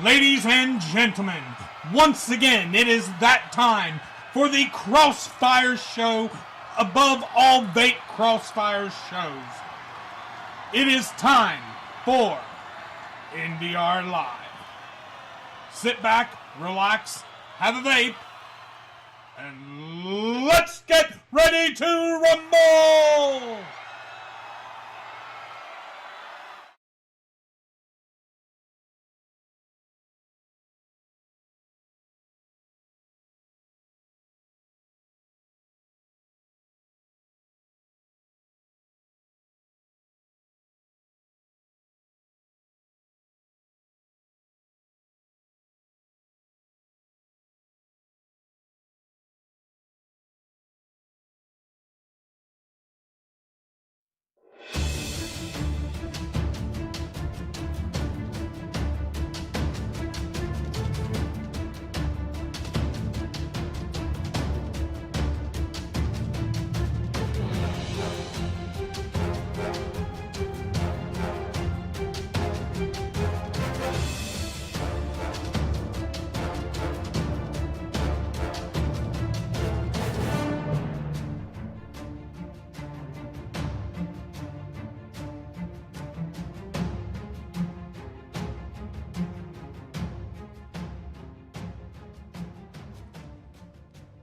Ladies and gentlemen, once again, it is that time for the Crossfire Show above all vape Crossfire shows. It is time for NVR Live. Sit back, relax, have a vape, and let's get ready to rumble!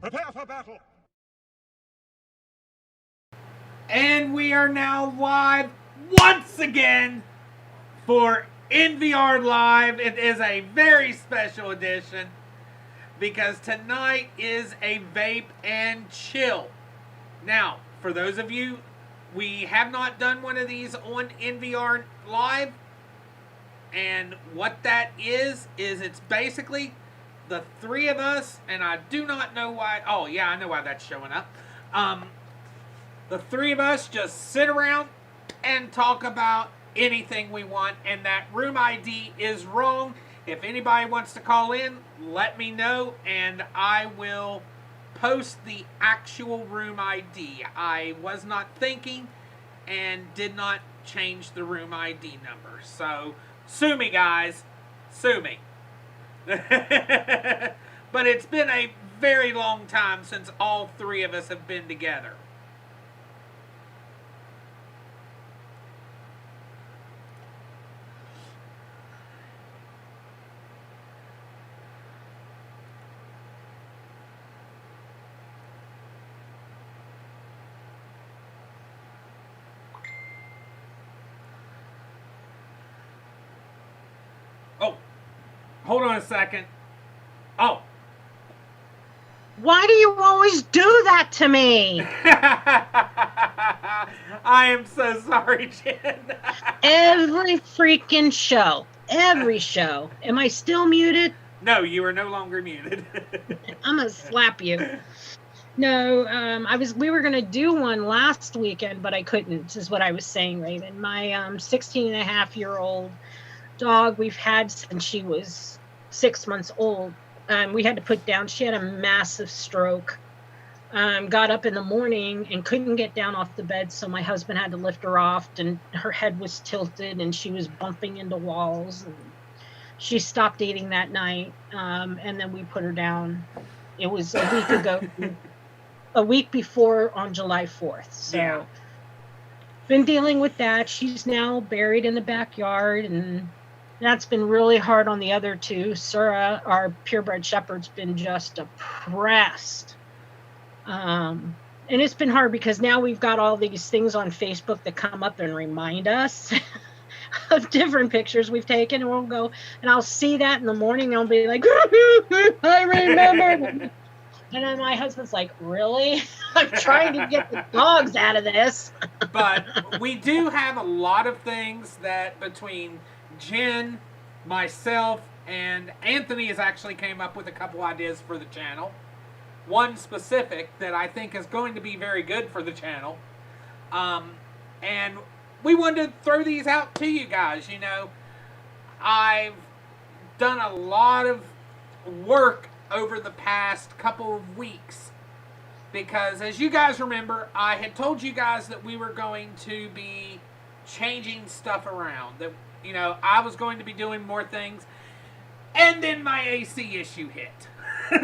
Prepare for battle! And we are now live once again for NVR Live. It is a very special edition because tonight is a vape and chill. Now, for those of you, we have not done one of these on NVR Live. And what that is it's basically the three of us, and I do not know why. Oh, yeah, I know why that's showing up. The three of us just sit around and talk about anything we want, and that room ID is wrong. If anybody wants to call in, let me know, and I will post the actual room ID. I was not thinking and did not change the room ID number. So, sue me, guys. Sue me. But it's been a very long time since all three of us have been together. Oh, hold on a second. Oh. Why do you always do that to me? I am so sorry, Jen. Every freaking show. Every show. Am I still muted? No, you are no longer muted. I'm going to slap you. No, we were going to do one last weekend, but I couldn't, is what I was saying, Raven. My 16 and a half year old dog we've had since she was 6 months old. We had to put down. She had a massive stroke. Got up in the morning and couldn't get down off the bed, so my husband had to lift her off, and her head was tilted and she was bumping into walls. And she stopped eating that night, and then we put her down. It was a week ago, a week before on July 4th. So yeah. Been dealing with that. She's now buried in the backyard, and that's been really hard on the other two. Sura, our purebred shepherd's been just oppressed. And it's been hard because now we've got all these things on Facebook that come up and remind us of different pictures we've taken. And we'll go, and I'll see that in the morning. And I'll be like, I remember. And then my husband's like, really? I'm trying to get the dogs out of this. But we do have a lot of things that between Jen, myself, and Anthony has actually came up with a couple ideas for the channel. One specific that I think is going to be very good for the channel. And we wanted to throw these out to you guys. You know, I've done a lot of work over the past couple of weeks because, as you guys remember, I had told you guys that we were going to be changing stuff around. That, you know, I was going to be doing more things. And then my AC issue hit.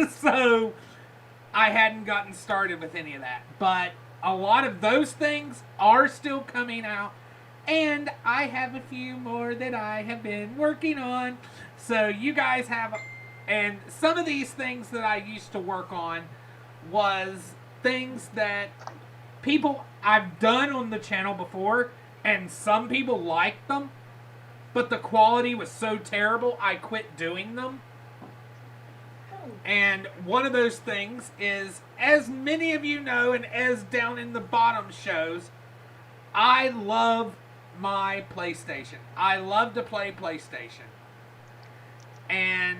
So I hadn't gotten started with any of that. But a lot of those things are still coming out. And I have a few more that I have been working on. So you guys have... And some of these things that I used to work on was things that people I've done on the channel before, and some people liked them, but the quality was so terrible I quit doing them. And one of those things is, as many of you know, and as down in the bottom shows, I love my PlayStation. I love to play PlayStation. And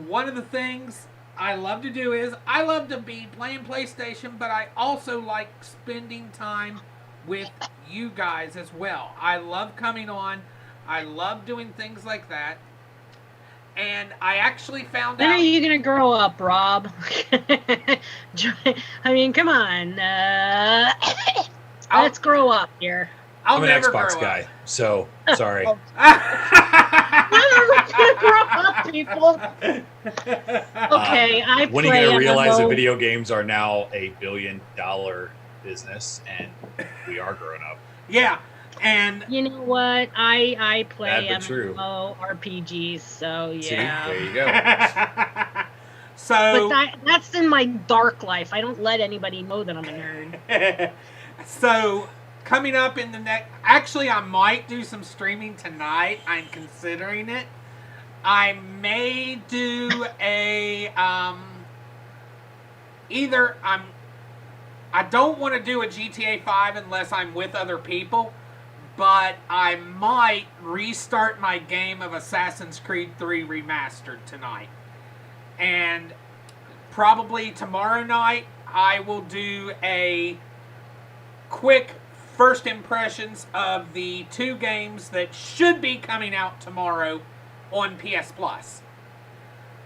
one of the things I love to do is I love to be playing PlayStation, but I also like spending time with you guys as well. I love coming on. I love doing things like that. And I actually found out... When are you going to grow up, Rob? I mean, come on. Let's grow up here. I'm an Xbox guy, so sorry. When are we going to grow up, people? Okay, when are you going to realize that video games are now $1 billion business, and we are growing up? Yeah. And you know what? I play MMO RPGs, so yeah. See, there you go. So, but that's in my dark life. I don't let anybody know that I'm a nerd. So, coming up in the next... Actually, I might do some streaming tonight. I'm considering it. I may do a... I don't want to do a GTA 5 unless I'm with other people. But I might restart my game of Assassin's Creed 3 Remastered tonight. And probably tomorrow night, I will do a quick first impressions of the 2 games that should be coming out tomorrow on PS Plus.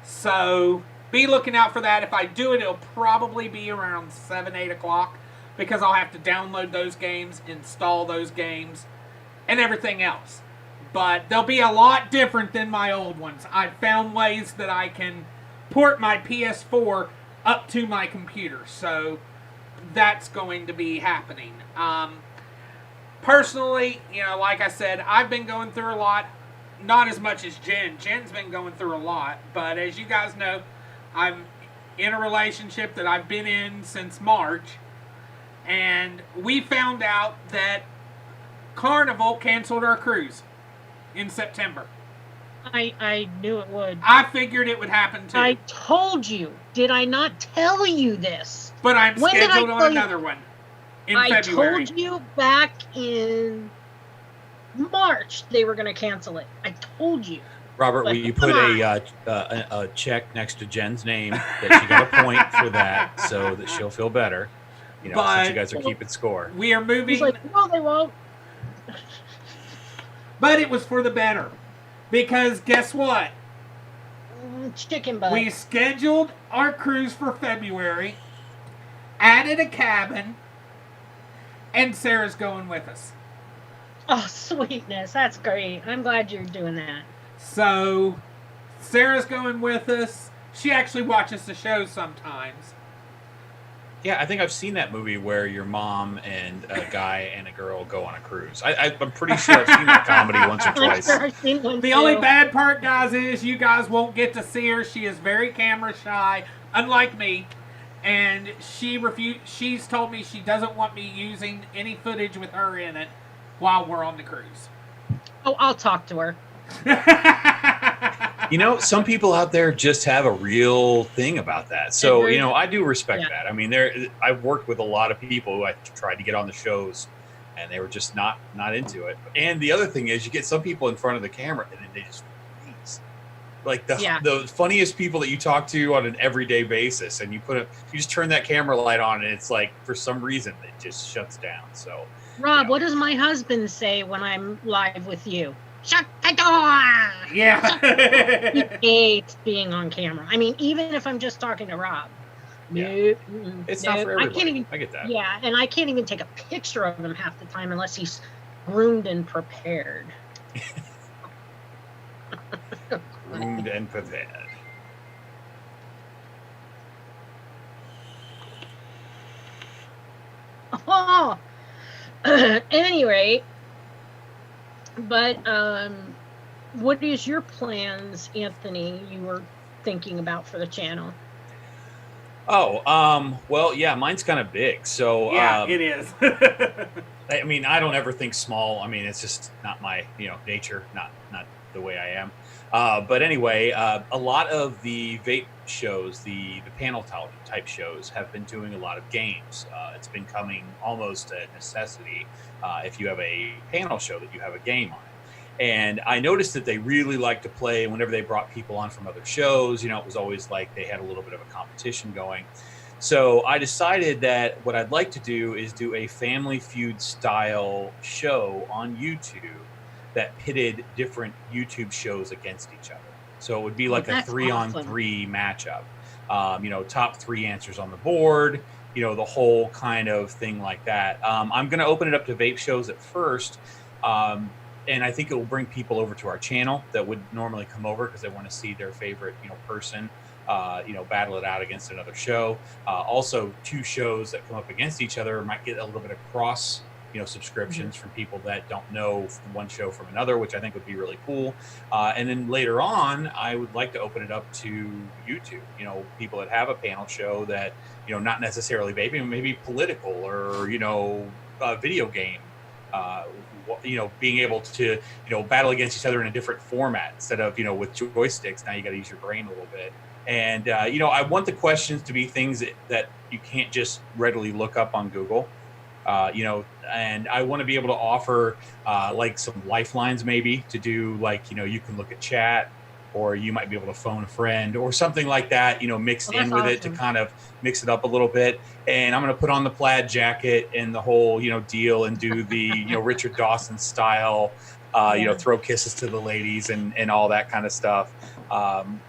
So be looking out for that. If I do it, it'll probably be around 7, 8 o'clock. Because I'll have to download those games, install those games, and everything else. But they'll be a lot different than my old ones. I've found ways that I can port my PS4 up to my computer. So that's going to be happening. Personally, like I said, I've been going through a lot. Not as much as Jen. Jen's been going through a lot. But as you guys know, I'm in a relationship that I've been in since March. And we found out that Carnival canceled our cruise in September. I knew it would. I figured it would happen too. I told you. Did I not tell you this? But I'm scheduled on another one in February. I told you back in March they were going to cancel it. I told you. Robert, will you put a check next to Jen's name that she got a point for that so that she'll feel better? Since you guys are keeping score. We are moving. He's like, no, they won't. But it was for the better. Because guess what? Chicken butt. We scheduled our cruise for February, added a cabin, and Sarah's going with us. Oh, sweetness. That's great. I'm glad you're doing that. So, Sarah's going with us. She actually watches the show sometimes. Yeah, I think I've seen that movie where your mom and a guy and a girl go on a cruise. I'm pretty sure I've seen that comedy once or twice. The only bad part, guys, is you guys won't get to see her. She is very camera shy, unlike me. And she's told me she doesn't want me using any footage with her in it while we're on the cruise. Oh, I'll talk to her. Some people out there just have a real thing about that. So, I do respect that. I mean, I've worked with a lot of people who I tried to get on the shows and they were just not into it. And the other thing is you get some people in front of the camera and then they just freeze. Like the funniest people that you talk to on an everyday basis, and you just turn that camera light on and it's like, for some reason, it just shuts down. So, Rob, what does my husband say when I'm live with you? Shut the door! Yeah. He hates being on camera. I mean, even if I'm just talking to Rob. Yeah. It's not for everybody. I get that. Yeah, and I can't even take a picture of him half the time unless he's groomed and prepared. Pruned and prepared. Oh, at any rate, but what is your plans, Anthony? You were thinking about for the channel? Oh, well, yeah, mine's kind of big. So yeah, it is. I mean, I don't ever think small. I mean, it's just not my, nature, not the way I am. But anyway, a lot of the vape shows, the panel type shows, have been doing a lot of games. It's been coming almost a necessity if you have a panel show that you have a game on it. And I noticed that they really like to play whenever they brought people on from other shows. It was always like they had a little bit of a competition going. So I decided that what I'd like to do is do a Family Feud style show on YouTube that pitted different YouTube shows against each other. So it would be like a 3-on-3 matchup. Top 3 answers on the board, the whole kind of thing like that. I'm going to open it up to vape shows at first. And I think it will bring people over to our channel that would normally come over because they want to see their favorite, person, battle it out against another show. Also, 2 shows that come up against each other might get a little bit of cross, subscriptions from people that don't know one show from another, which I think would be really cool. And then later on, I would like to open it up to YouTube, people that have a panel show that, not necessarily vaping, maybe political or, video game. Being able to, battle against each other in a different format instead of, with joysticks. Now you got to use your brain a little bit. And, I want the questions to be things that you can't just readily look up on Google, and I want to be able to offer like some lifelines maybe to do like, you can look at chat, or you might be able to phone a friend or something like that, mixed in with it to kind of mix it up a little bit. And I'm going to put on the plaid jacket and the whole, deal and do the, Richard Dawson style, throw kisses to the ladies and all that kind of stuff.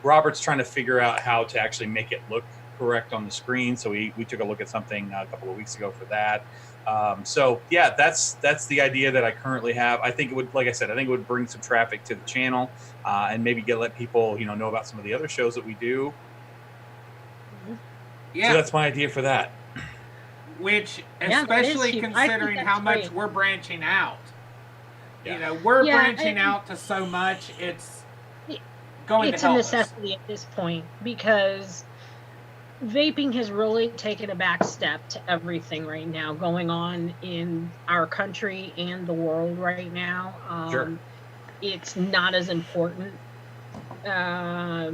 Robert's trying to figure out how to actually make it look correct on the screen. So we took a look at something a couple of weeks ago for that. So yeah, that's the idea that I currently have. I think it would, like I said, I think it would bring some traffic to the channel, and maybe let people, know about some of the other shows that we do. Yeah. So that's my idea for that. Which, especially considering how much we're branching out. Yeah. We're branching out to so much. It's going to help. It's a necessity at this point because vaping has really taken a back step to everything right now going on in our country and the world right now. Sure. It's not as important. Are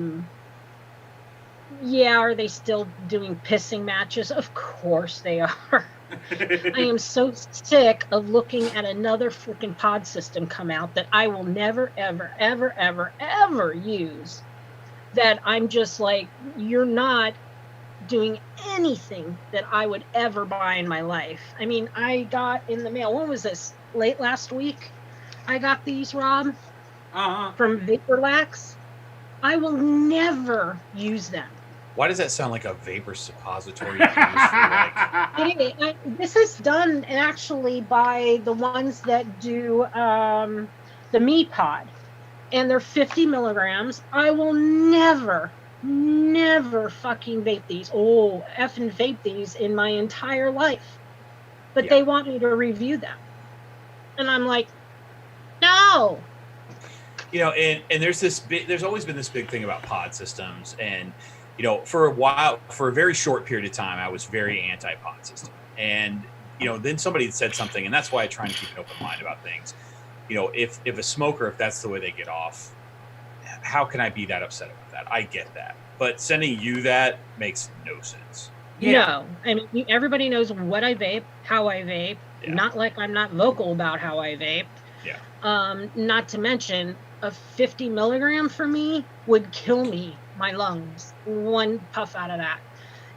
they still doing pissing matches? Of course they are. I am so sick of looking at another freaking pod system come out that I will never, ever, ever, ever, ever use. That I'm just like, you're not doing anything that I would ever buy in my life. I mean, I got in the mail, when was this? Late last week? I got these, Rob, from Vaporlax. I will never use them. Why does that sound like a vapor suppository? This is done actually by the ones that do the Me Pod, and they're 50 milligrams. I will never fucking vape these. Effing vape these in my entire life. But they want me to review them. And I'm like, no. And there's always been this big thing about pod systems. And, for a very short period of time, I was very anti-pod system. And, then somebody said something, and that's why I try and keep an open mind about things. If a smoker, if that's the way they get off, how can I be that upset about that? I get that. But sending you that makes no sense. No. I mean, everybody knows what I vape, how I vape. Yeah. Not like I'm not vocal about how I vape. Yeah. Not to mention, a 50 milligram for me would kill me, my lungs. One puff out of that.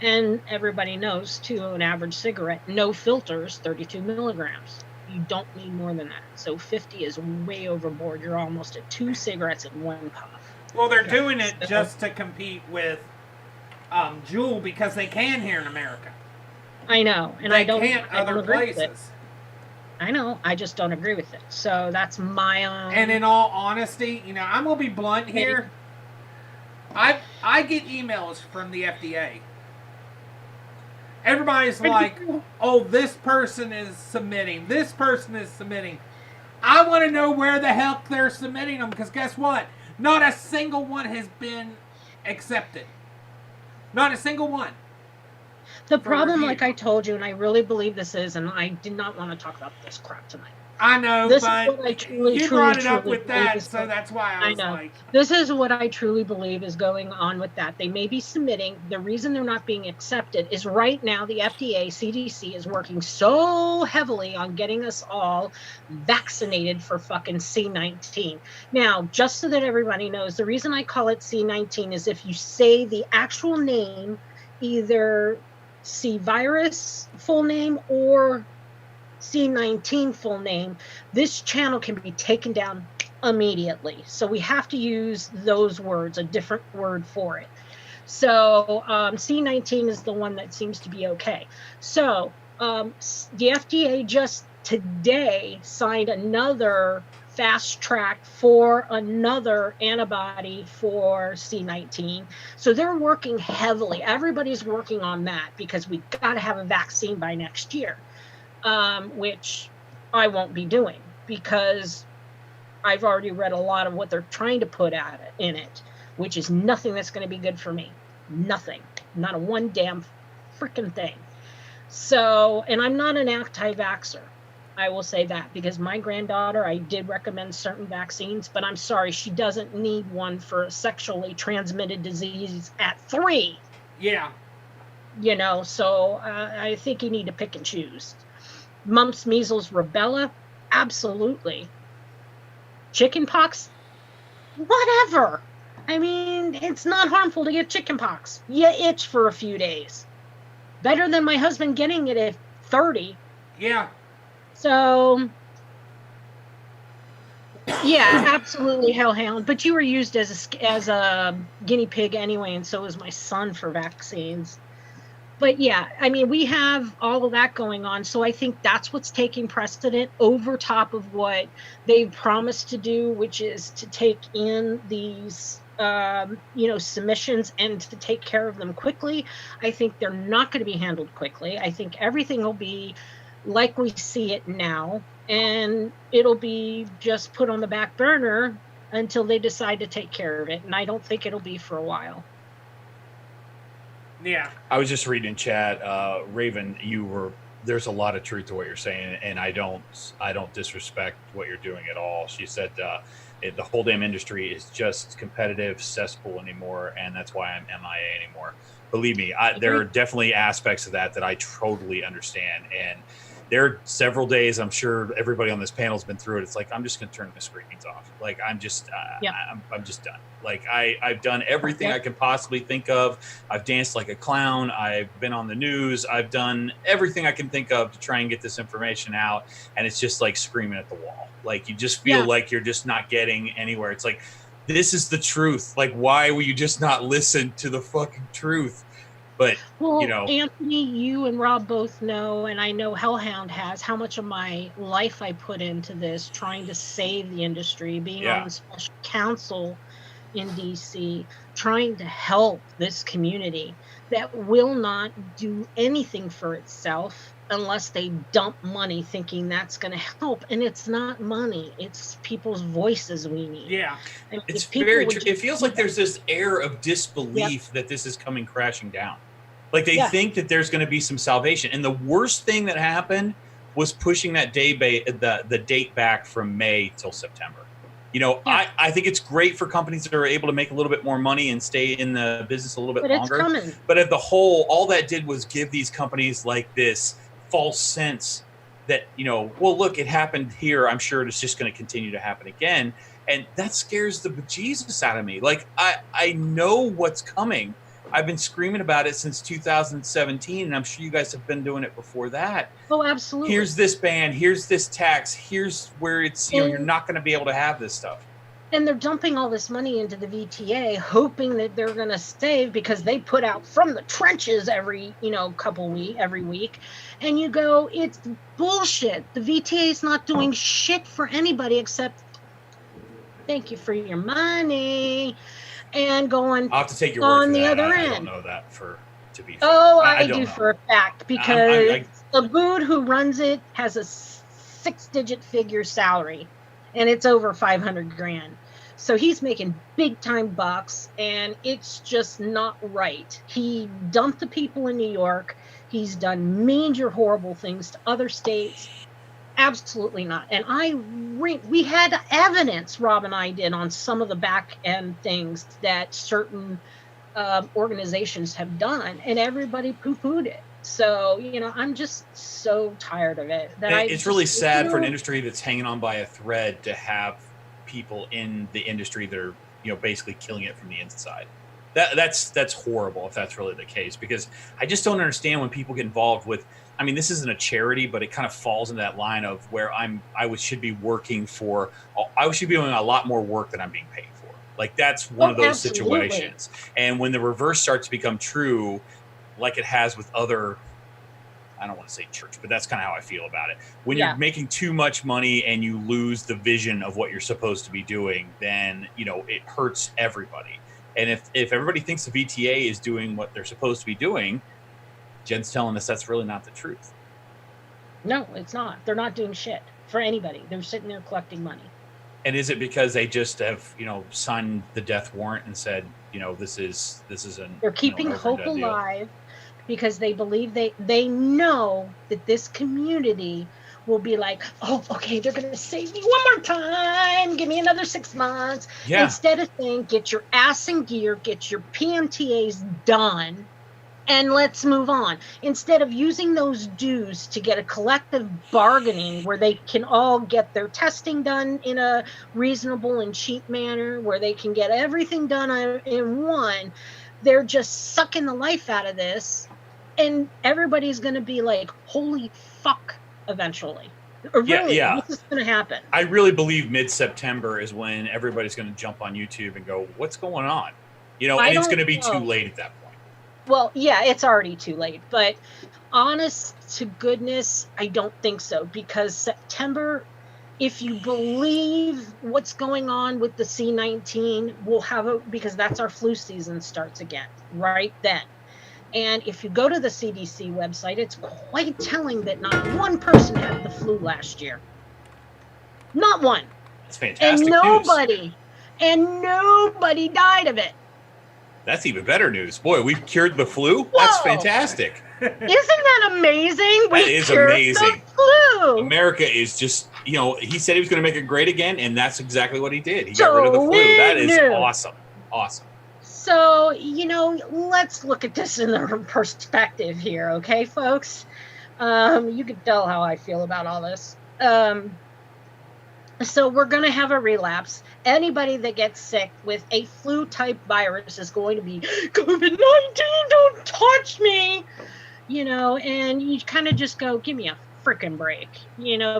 And everybody knows, too, an average cigarette, no filters, 32 milligrams. You don't need more than that. So 50 is way overboard. You're almost at 2 cigarettes in one puff. Well, they're doing it just to compete with Juul because they can here in America. I know, and they I don't. Can't I other don't agree places. With it. I know. I just don't agree with it. So that's my own. And in all honesty, I'm gonna be blunt here. I get emails from the FDA. Everybody's like, "Oh, this person is submitting. This person is submitting." I want to know where the hell they're submitting them, because guess what? Not a single one has been accepted. Not a single one. The problem, like I told you, and I really believe this is, and I did not want to talk about this crap tonight. I know, This but is what I truly, you brought it up with that, so that's why I was like... This is what I truly believe is going on with that. They may be submitting. The reason they're not being accepted is right now the FDA, CDC, is working so heavily on getting us all vaccinated for fucking C19. Now, just so that everybody knows, the reason I call it C19 is if you say the actual name, either C virus full name or C19 full name, this channel can be taken down immediately. So we have to use those words, a different word for it. So C19 is the one that seems to be okay. So the FDA just today signed another fast track for another antibody for C19. So they're working heavily. Everybody's working on that because we got to have a vaccine by next year. Which I won't be doing because I've already read a lot of what they're trying to put in it, which is nothing that's going to be good for me. Nothing. Not a one damn freaking thing. So, and I'm not an anti-vaxxer. I will say that because my granddaughter, I did recommend certain vaccines, but I'm sorry, she doesn't need one for a sexually transmitted disease at 3. Yeah. You know, so I think you need to pick and choose. Mumps, measles, rubella, absolutely. Chickenpox, whatever. I mean, it's not harmful to get chickenpox. You itch for a few days. Better than my husband getting it at 30. Yeah. So, yeah, absolutely, hellhound. But you were used as a guinea pig anyway, and so was my son for vaccines. But yeah, I mean, we have all of that going on. So I think that's what's taking precedent over top of what they've promised to do, which is to take in these, submissions and to take care of them quickly. I think they're not going to be handled quickly. I think everything will be like we see it now, and it'll be just put on the back burner until they decide to take care of it. And I don't think it'll be for a while. Yeah. I was just reading in chat, Raven, there's a lot of truth to what you're saying, and I don't disrespect what you're doing at all. She said the whole damn industry is just competitive cesspool anymore, and that's why I'm MIA anymore. Believe me, there are definitely aspects of that I totally understand, and there are several days, I'm sure everybody on this panel has been through it. It's like, I'm just going to turn the screens off. Like, I'm just done. Like, I've done everything I can possibly think of. I've danced like a clown. I've been on the news. I've done everything I can think of to try and get this information out. And it's just like screaming at the wall. Like, you just feel like you're just not getting anywhere. It's like, this is the truth. Like, why will you just not listen to the fucking truth? But, Anthony, you and Rob both know, and I know Hellhound has, how much of my life I put into this, trying to save the industry, being on the special counsel in DC, trying to help this community that will not do anything for itself unless they dump money thinking that's going to help. And it's not money. It's people's voices we need. Yeah. And it's very true. It feels like there's this air of disbelief that this is coming crashing down. Like they think that there's going to be some salvation. And the worst thing that happened was pushing that the date back from May till September. I think it's great for companies that are able to make a little bit more money and stay in the business a little bit longer. It's coming. But at the whole, all that did was give these companies like this false sense that, well, look, it happened here. I'm sure it's just going to continue to happen again. And that scares the bejesus out of me. Like, I know what's coming. I've been screaming about it since 2017, and I'm sure you guys have been doing it before that. Oh, absolutely. Here's this ban. Here's this tax. Here's where it's, you're not going to be able to have this stuff. And they're dumping all this money into the VTA, hoping that they're going to save because they put out from the trenches every week. And you go, it's bullshit. The VTA is not doing shit for anybody except thank you for your money. and going I'll have to take your word on for the that. other I don't end. know that to be fair. Oh, I don't do know. for a fact, because I- the dude who runs it has a 6-digit figure salary, and it's over 500 grand. So he's making big time bucks, and it's just not right. He dumped the people in New York. He's done major horrible things to other states. Absolutely not. And we had evidence, Rob and I did, on some of the back end things that certain organizations have done, and everybody poo-pooed it. So, I'm just so tired of it that it's really sad for an industry that's hanging on by a thread to have people in the industry that are, basically killing it from the inside. That's horrible if that's really the case, because I just don't understand when people get involved with, I mean, this isn't a charity, but it kind of falls into that line of where I should be working for, I should be doing a lot more work than I'm being paid for. Like, that's one of those situations. And when the reverse starts to become true, like it has with other, I don't want to say church, but that's kind of how I feel about it. When you're making too much money and you lose the vision of what you're supposed to be doing, then, it hurts everybody. And if everybody thinks the VTA is doing what they're supposed to be doing, Jen's telling us that's really not the truth. No, it's not. They're not doing shit for anybody. They're sitting there collecting money. And is it because they just have, signed the death warrant and said, this is they're keeping hope alive because they believe they know that this community will be like, oh, okay, they're going to save me one more time. Give me another 6 months. Yeah. Instead of saying, get your ass in gear, get your PMTAs done, and let's move on. Instead of using those dues to get a collective bargaining where they can all get their testing done in a reasonable and cheap manner, where they can get everything done in one, they're just sucking the life out of this. And everybody's going to be like, holy fuck, eventually. Or really, this is going to happen. I really believe mid-September is when everybody's going to jump on YouTube and go, what's going on? And it's going to be too late at that point. Well, yeah, it's already too late. But honest to goodness, I don't think so. Because September, if you believe what's going on with the C-19, we'll have because that's our flu season starts again, right then. And if you go to the CDC website, it's quite telling that not one person had the flu last year. Not one. That's fantastic news. And nobody died of it. That's even better news. Boy, we've cured the flu? Whoa. That's fantastic. Isn't that amazing? That is amazing. The flu. America is just, he said he was going to make it great again, and that's exactly what he did. He got rid of the flu. That is awesome. Awesome. So, let's look at this in the perspective here, okay, folks? You can tell how I feel about all this. So we're going to have a relapse. Anybody that gets sick with a flu-type virus is going to be, COVID-19, don't touch me! And you kind of just go, give me a freaking break,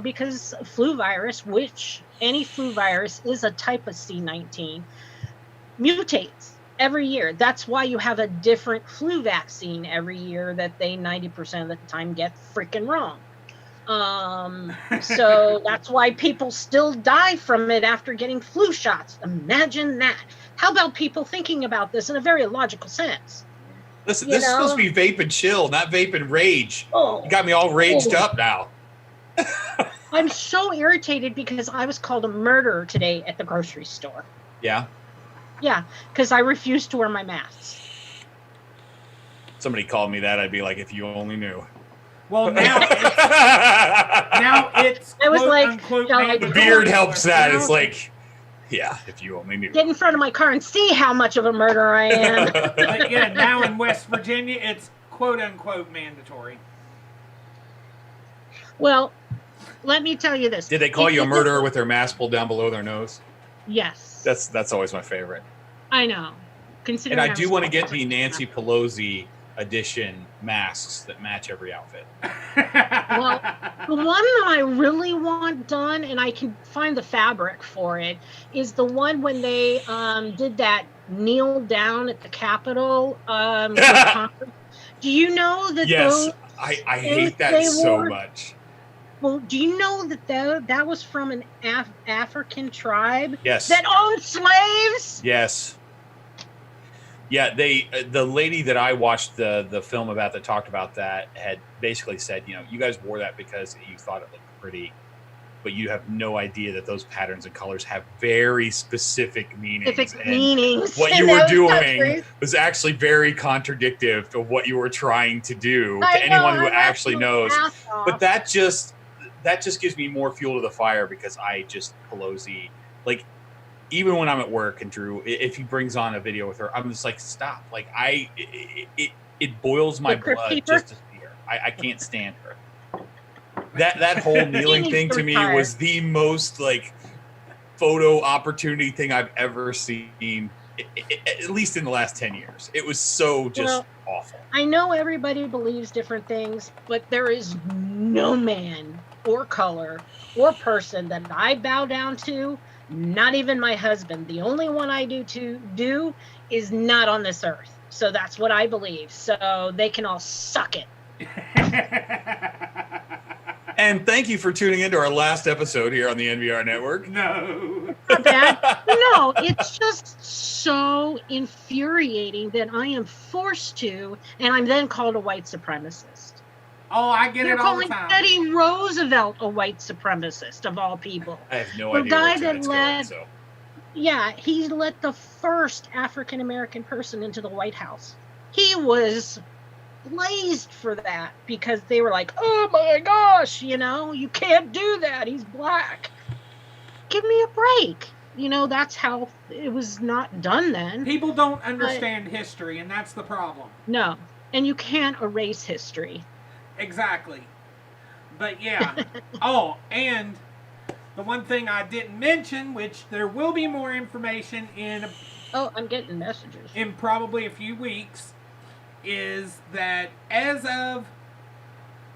because flu virus, which any flu virus is a type of C-19, mutates every year. That's why you have a different flu vaccine every year that they 90% of the time get freaking wrong. So that's why people still die from it after getting flu shots. Imagine that. How about people thinking about this in a very logical sense? Listen, this is supposed to be vape and chill, not vape and rage. You got me all raged up now. I'm so irritated because I was called a murderer today at the grocery store. Yeah? Yeah, because I refused to wear my mask. Somebody called me that, I'd be like, if you only knew. Well, now it's I was like, unquote, the beard helps that. It's like, yeah, if you only knew. Get in front of my car and see how much of a murderer I am. But yeah, now in West Virginia, it's quote unquote mandatory. Well, let me tell you this. Did they call you a murderer with their mask pulled down below their nose? Yes. That's always my favorite. I know. And I do want to get the Nancy Pelosi edition masks that match every outfit. Well, the one that I really want done, and I can find the fabric for it, is the one when they did that kneel down at the Capitol. Do you know that? Yes, I hate that so much. Well, do you know that that was from an African tribe? Yes. That owned slaves? Yes. Yeah, the lady that I watched the film about that talked about that had basically said, you guys wore that because you thought it looked pretty, but you have no idea that those patterns and colors have very specific meanings. What you were doing was actually very contradictory to what you were trying to do to anyone who actually knows. But that just gives me more fuel to the fire because Pelosi, like, even when I'm at work and Drew, if he brings on a video with her, I'm just like, stop. Like, it boils my blood just to see her. I can't stand her. That whole kneeling thing to me was the most like photo opportunity thing I've ever seen, at least in the last 10 years. It was so just awful. I know everybody believes different things, but there is no man or color or person that I bow down to, not even my husband. The only one I do is not on this earth. So that's what I believe. So they can all suck it. And thank you for tuning into our last episode here on the NVR Network. No. Not bad. No, it's just so infuriating that I am forced to, and I'm then called a white supremacist. Oh, I get it all the time. They're calling Teddy Roosevelt a white supremacist, of all people. I have no idea where Ted's going, so. Yeah, he let the first African-American person into the White House. He was blazed for that because they were like, oh my gosh, you can't do that. He's black. Give me a break. That's how it was not done then. People don't understand history, and that's the problem. No, and you can't erase history. Exactly. But yeah. Oh, and the one thing I didn't mention, which there will be more information in... Oh, I'm getting messages. In probably a few weeks, is that as of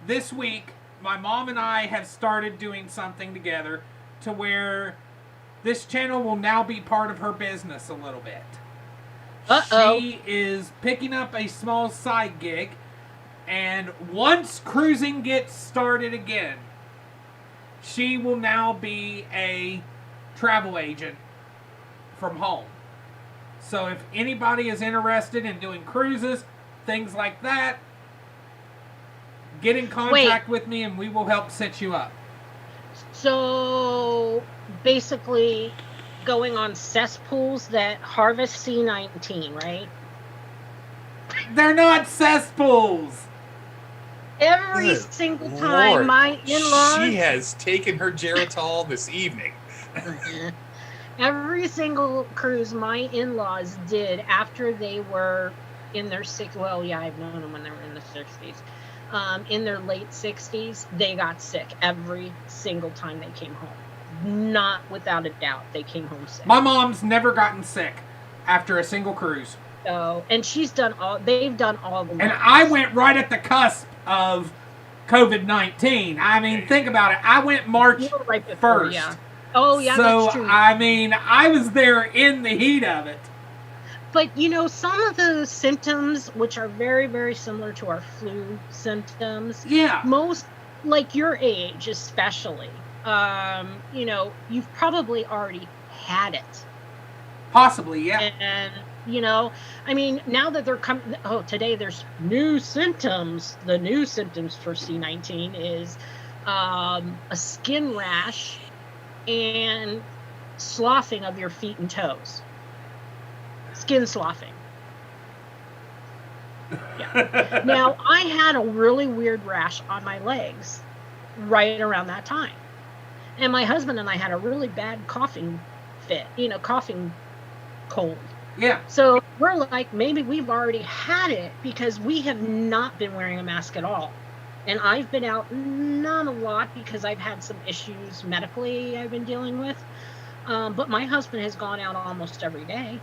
this week, my mom and I have started doing something together to where this channel will now be part of her business a little bit. Uh-oh. She is picking up a small side gig, and once cruising gets started again, she will now be a travel agent from home. So if anybody is interested in doing cruises, things like that, get in contact with me and we will help set you up. So basically going on cesspools that harvest C19, right? They're not cesspools. Every single time my in-laws... She has taken her Geritol this evening. Every single cruise my in-laws did after they were in their I've known them when they were in the 60s. In their late 60s, they got sick every single time they came home. Not without a doubt, they came home sick. My mom's never gotten sick after a single cruise. So, and they've done all the And I went right at the cusp of COVID-19. I mean, think about it. I went March 1st. Yeah. Oh, yeah, so, that's true. I mean, I was there in the heat of it. But, some of the symptoms, which are very, very similar to our flu symptoms, most, like your age especially, you've probably already had it. Possibly, yeah. And, I mean, now that they're coming, today there's new symptoms. The new symptoms for C19 is a skin rash and sloughing of your feet and toes. Skin sloughing. Yeah. Now, I had a really weird rash on my legs right around that time. And my husband and I had a really bad coughing fit, coughing cold. Yeah. So we're like, maybe we've already had it because we have not been wearing a mask at all. And I've been out, not a lot because I've had some issues medically I've been dealing with. But my husband has gone out almost every day.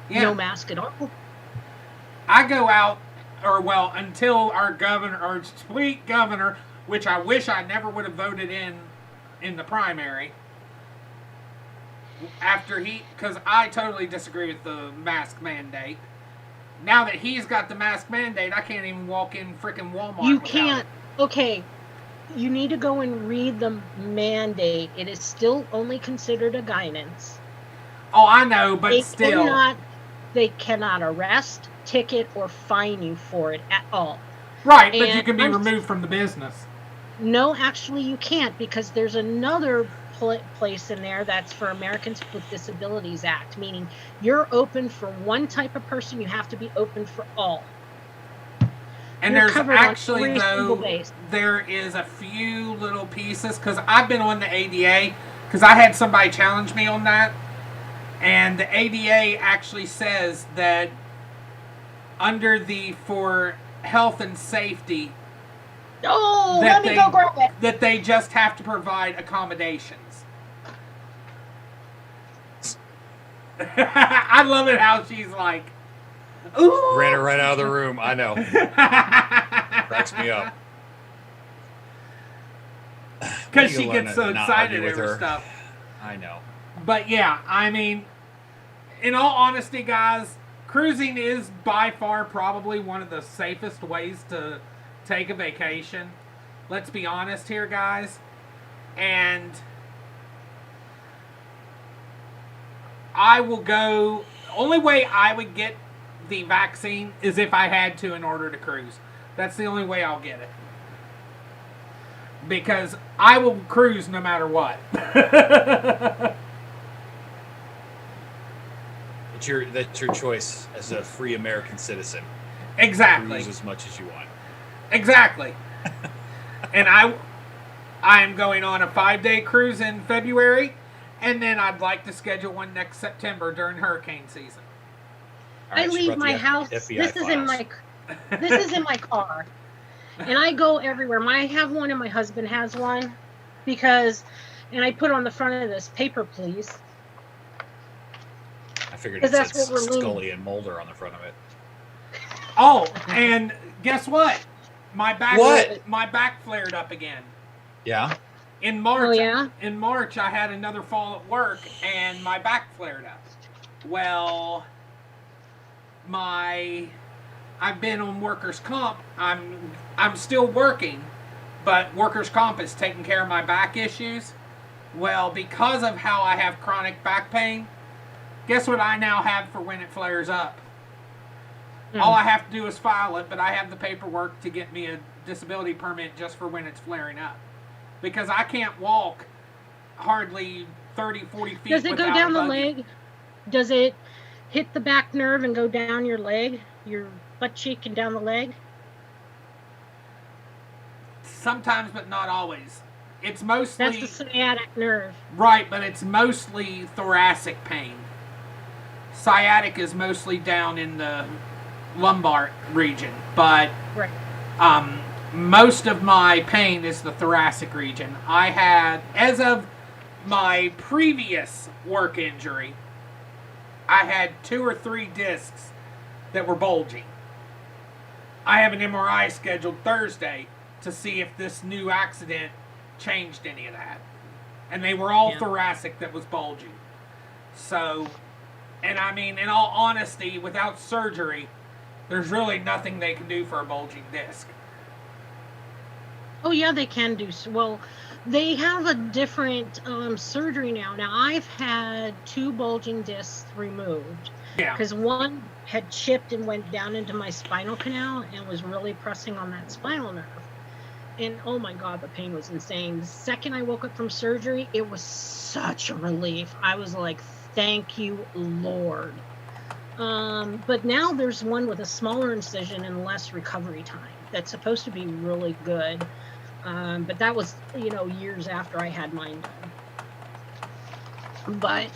Yeah. No mask at all. I go out, until our sweet governor, which I wish I never would have voted in the primary, because I totally disagree with the mask mandate. Now that he's got the mask mandate, I can't even walk in freaking Walmart. You can't. Okay. You need to go and read the mandate. It is still only considered a guidance. Oh, I know, but still. they cannot arrest, ticket, or fine you for it at all. Right, but you And can be I'm- removed from the business. No, actually, you can't, because there's another place in there that's for Americans with Disabilities Act, meaning you're open for one type of person, you have to be open for all. And You're there's covered on actually, every single though, base. there is a few little pieces, because I've been on the ADA, because I had somebody challenge me on that, and the ADA actually says that under the for health and safety, Oh, that let me go grab it. that they just have to provide accommodations. I love it how she's like, ooh. Ran her right out of the room. I know. Cracks me up. Because When she you gonna gets so learn to not excited argue with over her? stuff. I know. But yeah, I mean, in all honesty, guys, cruising is by far probably one of the safest ways to take a vacation. Let's be honest here, guys. And I will go. Only way I would get the vaccine is if I had to in order to cruise. That's the only way I'll get it. Because I will cruise no matter what. That's your choice as a free American citizen. Exactly. Cruise as much as you want. Exactly. And I am going on a 5-day cruise in February, and then I'd like to schedule one next September during hurricane season. All right, I she leave brought the my house. FBI This is in files. this is in my car, and I go everywhere. I have one, and my husband has one, and I put on the front of this paper, please. I figured it 'Cause said that's what we're leaning. Scully and Mulder on the front of it. Oh, and guess what? My back What? my back flared up again. Yeah. In March, Oh, yeah? In March, I had another fall at work, and my back flared up. Well, I've been on workers' comp. I'm still working, but workers' comp is taking care of my back issues. Well, because of how I have chronic back pain, guess what I now have for when it flares up? All I have to do is file it, but I have the paperwork to get me a disability permit just for when it's flaring up. Because I can't walk hardly 30, 40 feet Does it go without down a the buggy. leg? Does it hit the back nerve and go down your leg, your butt cheek, and down the leg? Sometimes, but not always. It's mostly... That's the sciatic nerve. Right, but it's mostly thoracic pain. Sciatic is mostly down in the lumbar region, but Right. most of my pain is the thoracic region. I had, as of my previous work injury, I had 2 or 3 discs that were bulging. I have an MRI scheduled Thursday to see if this new accident changed any of that. And they were all thoracic that was bulging. So, and I mean, in all honesty, without surgery, there's really nothing they can do for a bulging disc. Oh yeah, they can do. Well, they have a different surgery now. Now I've had 2 bulging discs removed. Yeah. Because one had chipped and went down into my spinal canal and was really pressing on that spinal nerve. And oh my God, the pain was insane. The second I woke up from surgery, it was such a relief. I was like, thank you, Lord. But now there's one with a smaller incision and less recovery time. That's supposed to be really good. But that was, years after I had mine done. But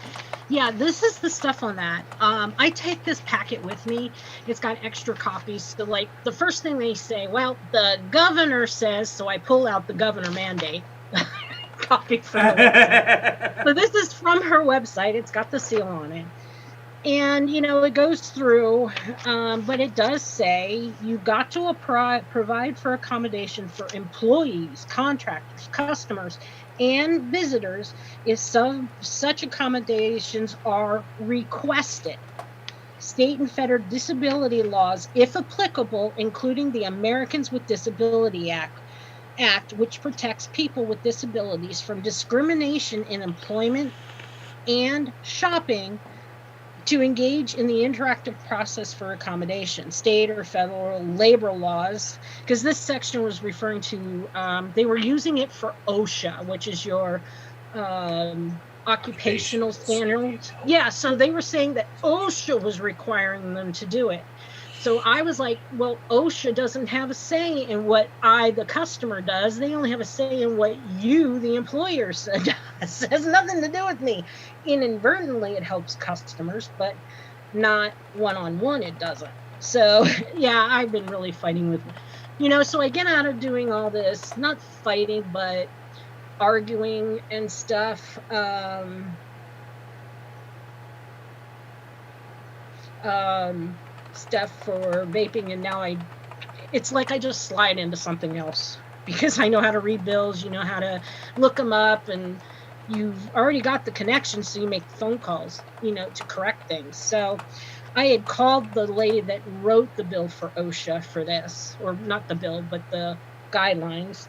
yeah, this is the stuff on that. I take this packet with me. It's got extra copies. So like the first thing they say, well, the governor says, so I pull out the governor mandate copy from the website. So this is from her website. It's got the seal on it. And, it goes through, but it does say you've got to provide for accommodation for employees, contractors, customers, and visitors if such accommodations are requested. State and federal disability laws, if applicable, including the Americans with Disability Act, which protects people with disabilities from discrimination in employment and shopping, to engage in the interactive process for accommodation, state or federal labor laws, because this section was referring to, they were using it for OSHA, which is your occupational standards. Yeah, so they were saying that OSHA was requiring them to do it. So I was like, well, OSHA doesn't have a say in what the customer, does. They only have a say in what you, the employer, does. It has nothing to do with me. Inadvertently, it helps customers, but not one-on-one, it doesn't. So, yeah, I've been really fighting with, so I get out of doing all this, not fighting, but arguing and stuff. Stuff for vaping, and now it's like I just slide into something else because I know how to read bills, how to look them up, and you've already got the connection, so you make phone calls, to correct things. So I had called the lady that wrote the bill for OSHA for this, or not the bill, but the guidelines.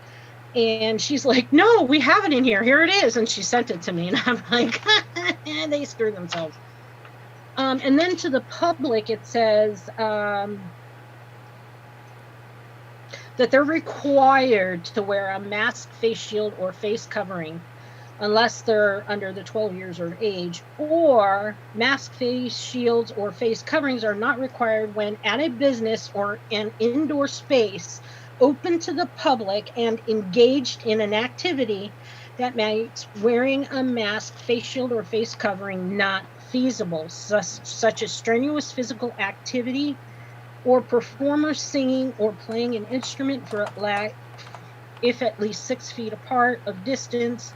And she's like, no, we have it in here. Here it is. And she sent it to me. And I'm like, they screwed themselves. And then to the public, it says that they're required to wear a mask, face shield, or face covering unless they're under the 12 years of age, or mask, face shields, or face coverings are not required when at a business or an indoor space open to the public and engaged in an activity that makes wearing a mask, face shield, or face covering not feasible, such as strenuous physical activity or performers singing or playing an instrument for if at least 6 feet apart of distance,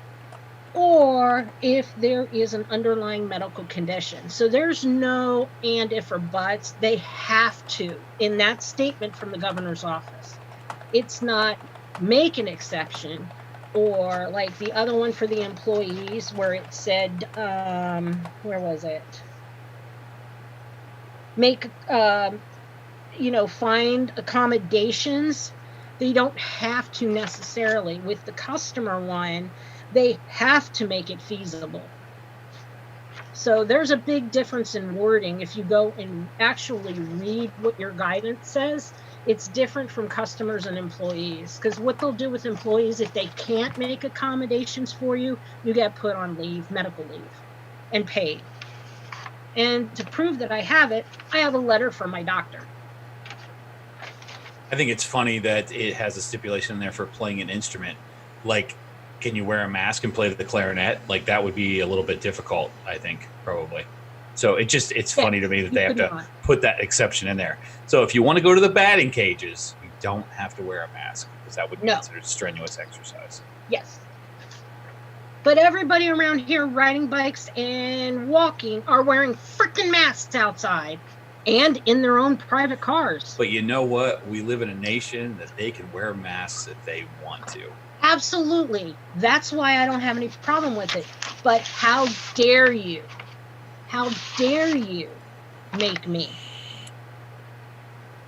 or if there is an underlying medical condition. So there's no and, if, or buts. They have to, in that statement from the governor's office. It's not make an exception, or like the other one for the employees where it said, where was it? Make, find accommodations. They don't have to necessarily. With the customer one, they have to make it feasible. So there's a big difference in wording. If you go and actually read what your guidance says, it's different from customers and employees, because what they'll do with employees, if they can't make accommodations for you, you get put on leave, medical leave, and paid. And to prove that I have it, I have a letter from my doctor. I think it's funny that it has a stipulation in there for playing an instrument. Like, can you wear a mask and play the clarinet? Like, that would be a little bit difficult, I think, probably. So it's funny to me that they have to put that exception in there. So if you want to go to the batting cages, you don't have to wear a mask, because that would be considered strenuous exercise. Yes. But everybody around here riding bikes and walking are wearing freaking masks outside and in their own private cars. But you know what? We live in a nation that they can wear masks if they want to. Absolutely. That's why I don't have any problem with it. But how dare you? How dare you make me?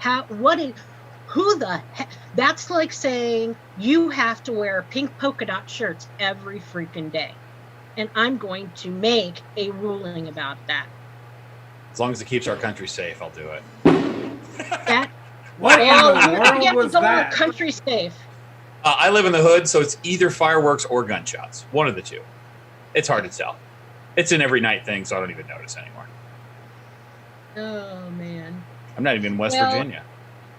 Who the heck? That's like saying you have to wear pink polka dot shirts every freaking day. And I'm going to make a ruling about that. As long as it keeps our country safe, I'll do it. What in the world was that? Country safe. I live in the hood, so it's either fireworks or gunshots. One of the two. It's hard to tell. It's an every night thing, so I don't even notice anymore. Oh, man. I'm not even in West Virginia.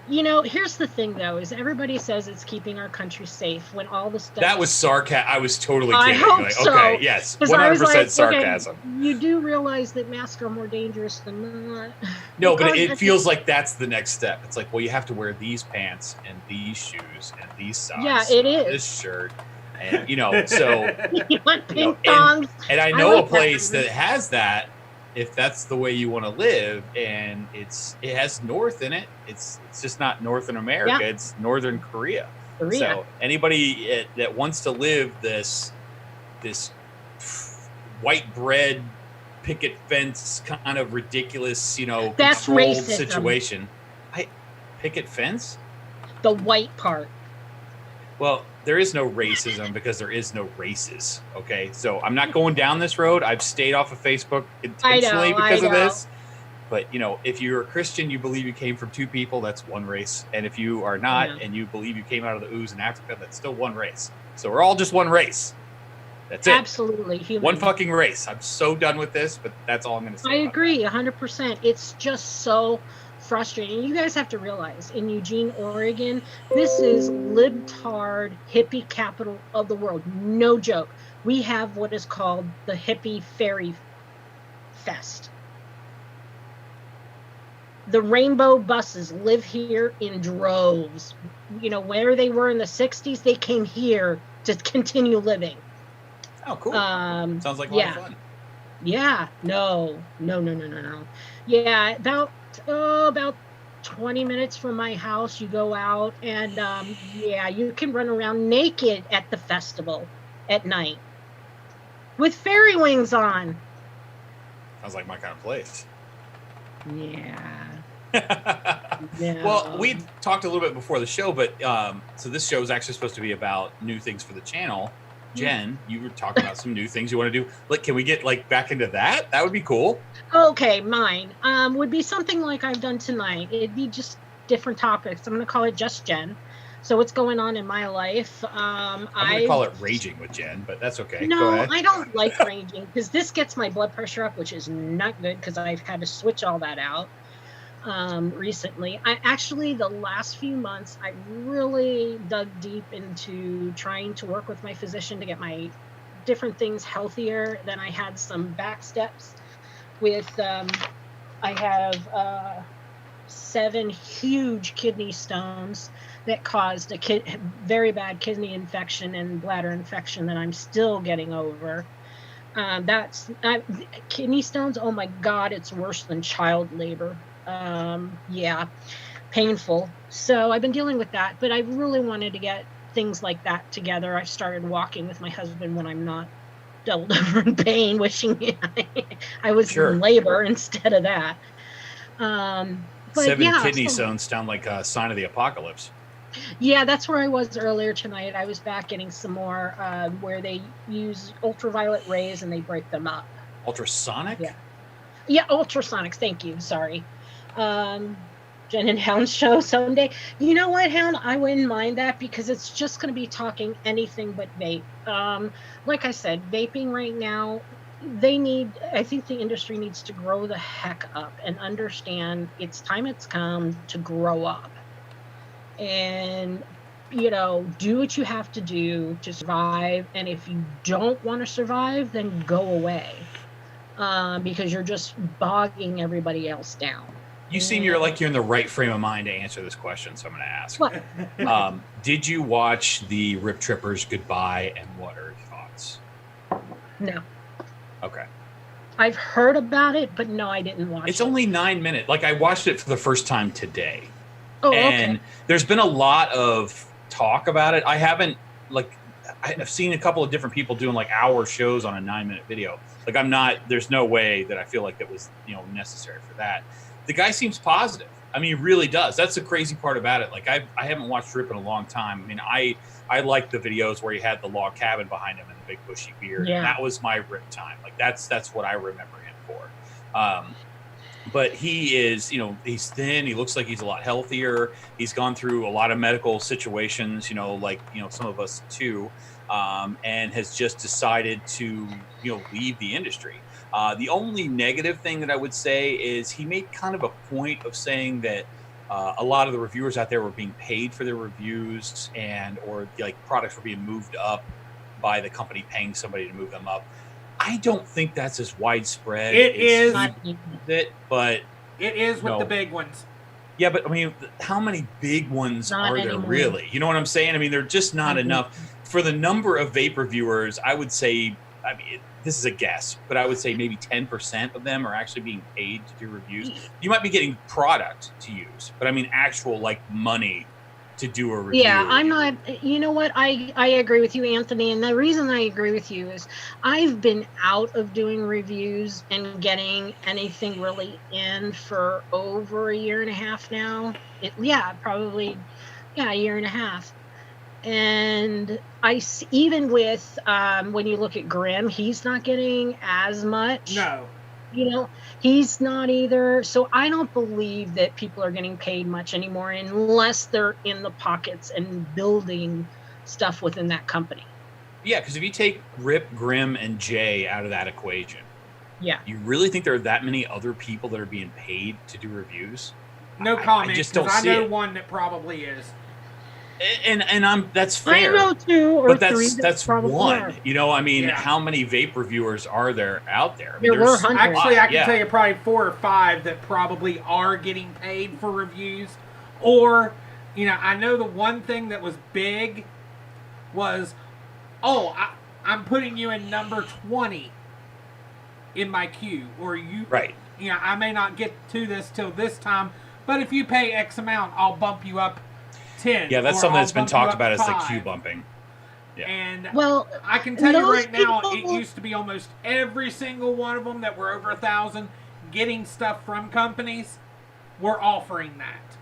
Here's the thing, though, is everybody says it's keeping our country safe when all the stuff... That was sarcasm. I was totally kidding. I hope so. Okay, yes, 100% sarcasm. Okay, you do realize that masks are more dangerous than not. No, but it feels like that's the next step. It's like, well, you have to wear these pants and these shoes and these socks. Yeah, it is. This shirt. And, so... You want pink thongs? And I know a place that has that, if that's the way you want to live, and it has North in it. It's just not Northern America. Yeah. It's Northern Korea. So anybody that wants to live this white bread picket fence kind of ridiculous, that's controlled racism. Situation. Picket fence? The white part. Well, there is no racism because there is no races. Okay, so I'm not going down this road. I've stayed off of Facebook intentionally because of this. But if you're a Christian, you believe you came from two people, that's one race. And if you are not, and you believe you came out of the ooze in Africa, that's still one race. So we're all just one race. That's it. Absolutely. Human. One fucking race. I'm so done with this, but that's all I'm going to say. I agree 100%. It's just so frustrating. You guys have to realize in Eugene, Oregon, this is libtard hippie capital of the world. No joke. We have what is called the Hippie Fairy Fest. The rainbow buses live here in droves. Where they were in the 60s, they came here to continue living. Oh, cool. Sounds like a lot of fun. Yeah. No. Yeah, about 20 minutes from my house, you go out and you can run around naked at the festival at night with fairy wings on. Sounds like my kind of place. Yeah. Well, we talked a little bit before the show, but so this show is actually supposed to be about new things for the channel. Jen, you were talking about some new things you want to do. Like, can we get back into that? That would be cool. Okay, mine would be something like I've done tonight. It'd be just different topics. I'm going to call it Just Jen. So what's going on in my life? I'm going to call it Raging with Jen, but that's okay. No, Go ahead. I don't like raging because this gets my blood pressure up, which is not good because I've had to switch all that out recently. The last few months, I really dug deep into trying to work with my physician to get my different things healthier. Then I had some back steps with, I have 7 huge kidney stones that caused a very bad kidney infection and bladder infection that I'm still getting over. Kidney stones, oh my God, it's worse than child labor. Painful. So I've been dealing with that, but I really wanted to get things like that together. I started walking with my husband when I'm not doubled over in pain, wishing I was in labor instead of that. But 7 kidney stones sound like a sign of the apocalypse. Yeah, that's where I was earlier tonight. I was back getting some more where they use ultraviolet rays and they break them up. Ultrasonic? Yeah, ultrasonics. Thank you. Sorry. Jen and Hound show someday. You know what, Hound? I wouldn't mind that because it's just going to be talking anything but vape. Like I said, vaping right now, I think the industry needs to grow the heck up and understand it's time it's come to grow up. And, do what you have to do to survive. And if you don't want to survive, then go away. Because you're just bogging everybody else down. You seem you're in the right frame of mind to answer this question, so I'm going to ask. What? Did you watch the Rip Trippers Goodbye, and what are your thoughts? No. Okay. I've heard about it, but no, I didn't watch it. It's only 9 minutes. I watched it for the first time today. Oh, and okay. There's been a lot of talk about it. I haven't, I've seen a couple of different people doing hour shows on a 9-minute video. There's no way that I feel like that was, necessary for that. The guy seems positive. I mean, he really does. That's the crazy part about it. I haven't watched Rip in a long time. I mean, I like the videos where he had the log cabin behind him and the big bushy beard. Yeah. And that was my Rip time. That's what I remember him for. But he is, he's thin. He looks like he's a lot healthier. He's gone through a lot of medical situations, some of us too, and has just decided to, leave the industry. The only negative thing that I would say is he made kind of a point of saying that a lot of the reviewers out there were being paid for their reviews or products were being moved up by the company paying somebody to move them up. I don't think that's as widespread. It is, but it is with the big ones. Yeah, but I mean, how many big ones are there anymore. really? You know what I'm saying? I mean, they're just not enough for the number of vape reviewers. I would say, this is a guess, but I would say maybe 10% of them are actually being paid to do reviews. You might be getting product to use, but I mean, actual money to do a review. Yeah, I'm not, you know what, I agree with you, Anthony, and the reason I agree with you is I've been out of doing reviews and getting anything really in for over a year and a half now. Probably a year and a half. And even with when you look at Grimm, he's not getting as much. No. You know, he's not either. So I don't believe that people are getting paid much anymore unless they're in the pockets and building stuff within that company. Yeah, because if you take Rip, Grimm, and Jay out of that equation, yeah, you really think there are that many other people that are being paid to do reviews? No comment. I just don't see I know it. one that probably is. And that's fair. I know 2 or 3. That's one. Are. You know, I mean, how many vape reviewers are there out there? I mean, there were hundreds. Actually, I can tell you probably 4 or 5 that probably are getting paid for reviews. Or, you know, I know the one thing that was big was, I'm putting you in number 20 in my queue, or you, right? You know, I may not get to this till this time, but if you pay X amount, I'll bump you up 10. Yeah, that's something that's been talked about as the queue bumping. Yeah. And well, I can tell you right now, it used to be almost every single one of them that were over 1,000 getting stuff from companies were offering that.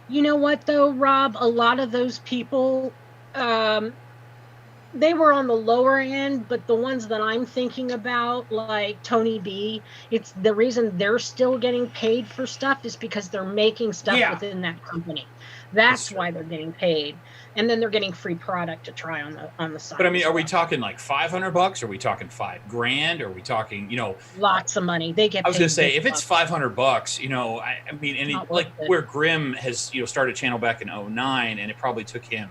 You know what, though, Rob? A lot of those people, they were on the lower end, but the ones that I'm thinking about, like Tony B, it's the reason they're still getting paid for stuff is because they're making stuff within that company. That's why they're getting paid, and then they're getting free product to try on the side. But I mean, are we talking like $500? Are we talking $5,000? Are we talking, you know, lots of money? They get. I was going to say, if it's $500, you know, I mean, and like where Grimm has, you know, started channel back in 2009, and it probably took him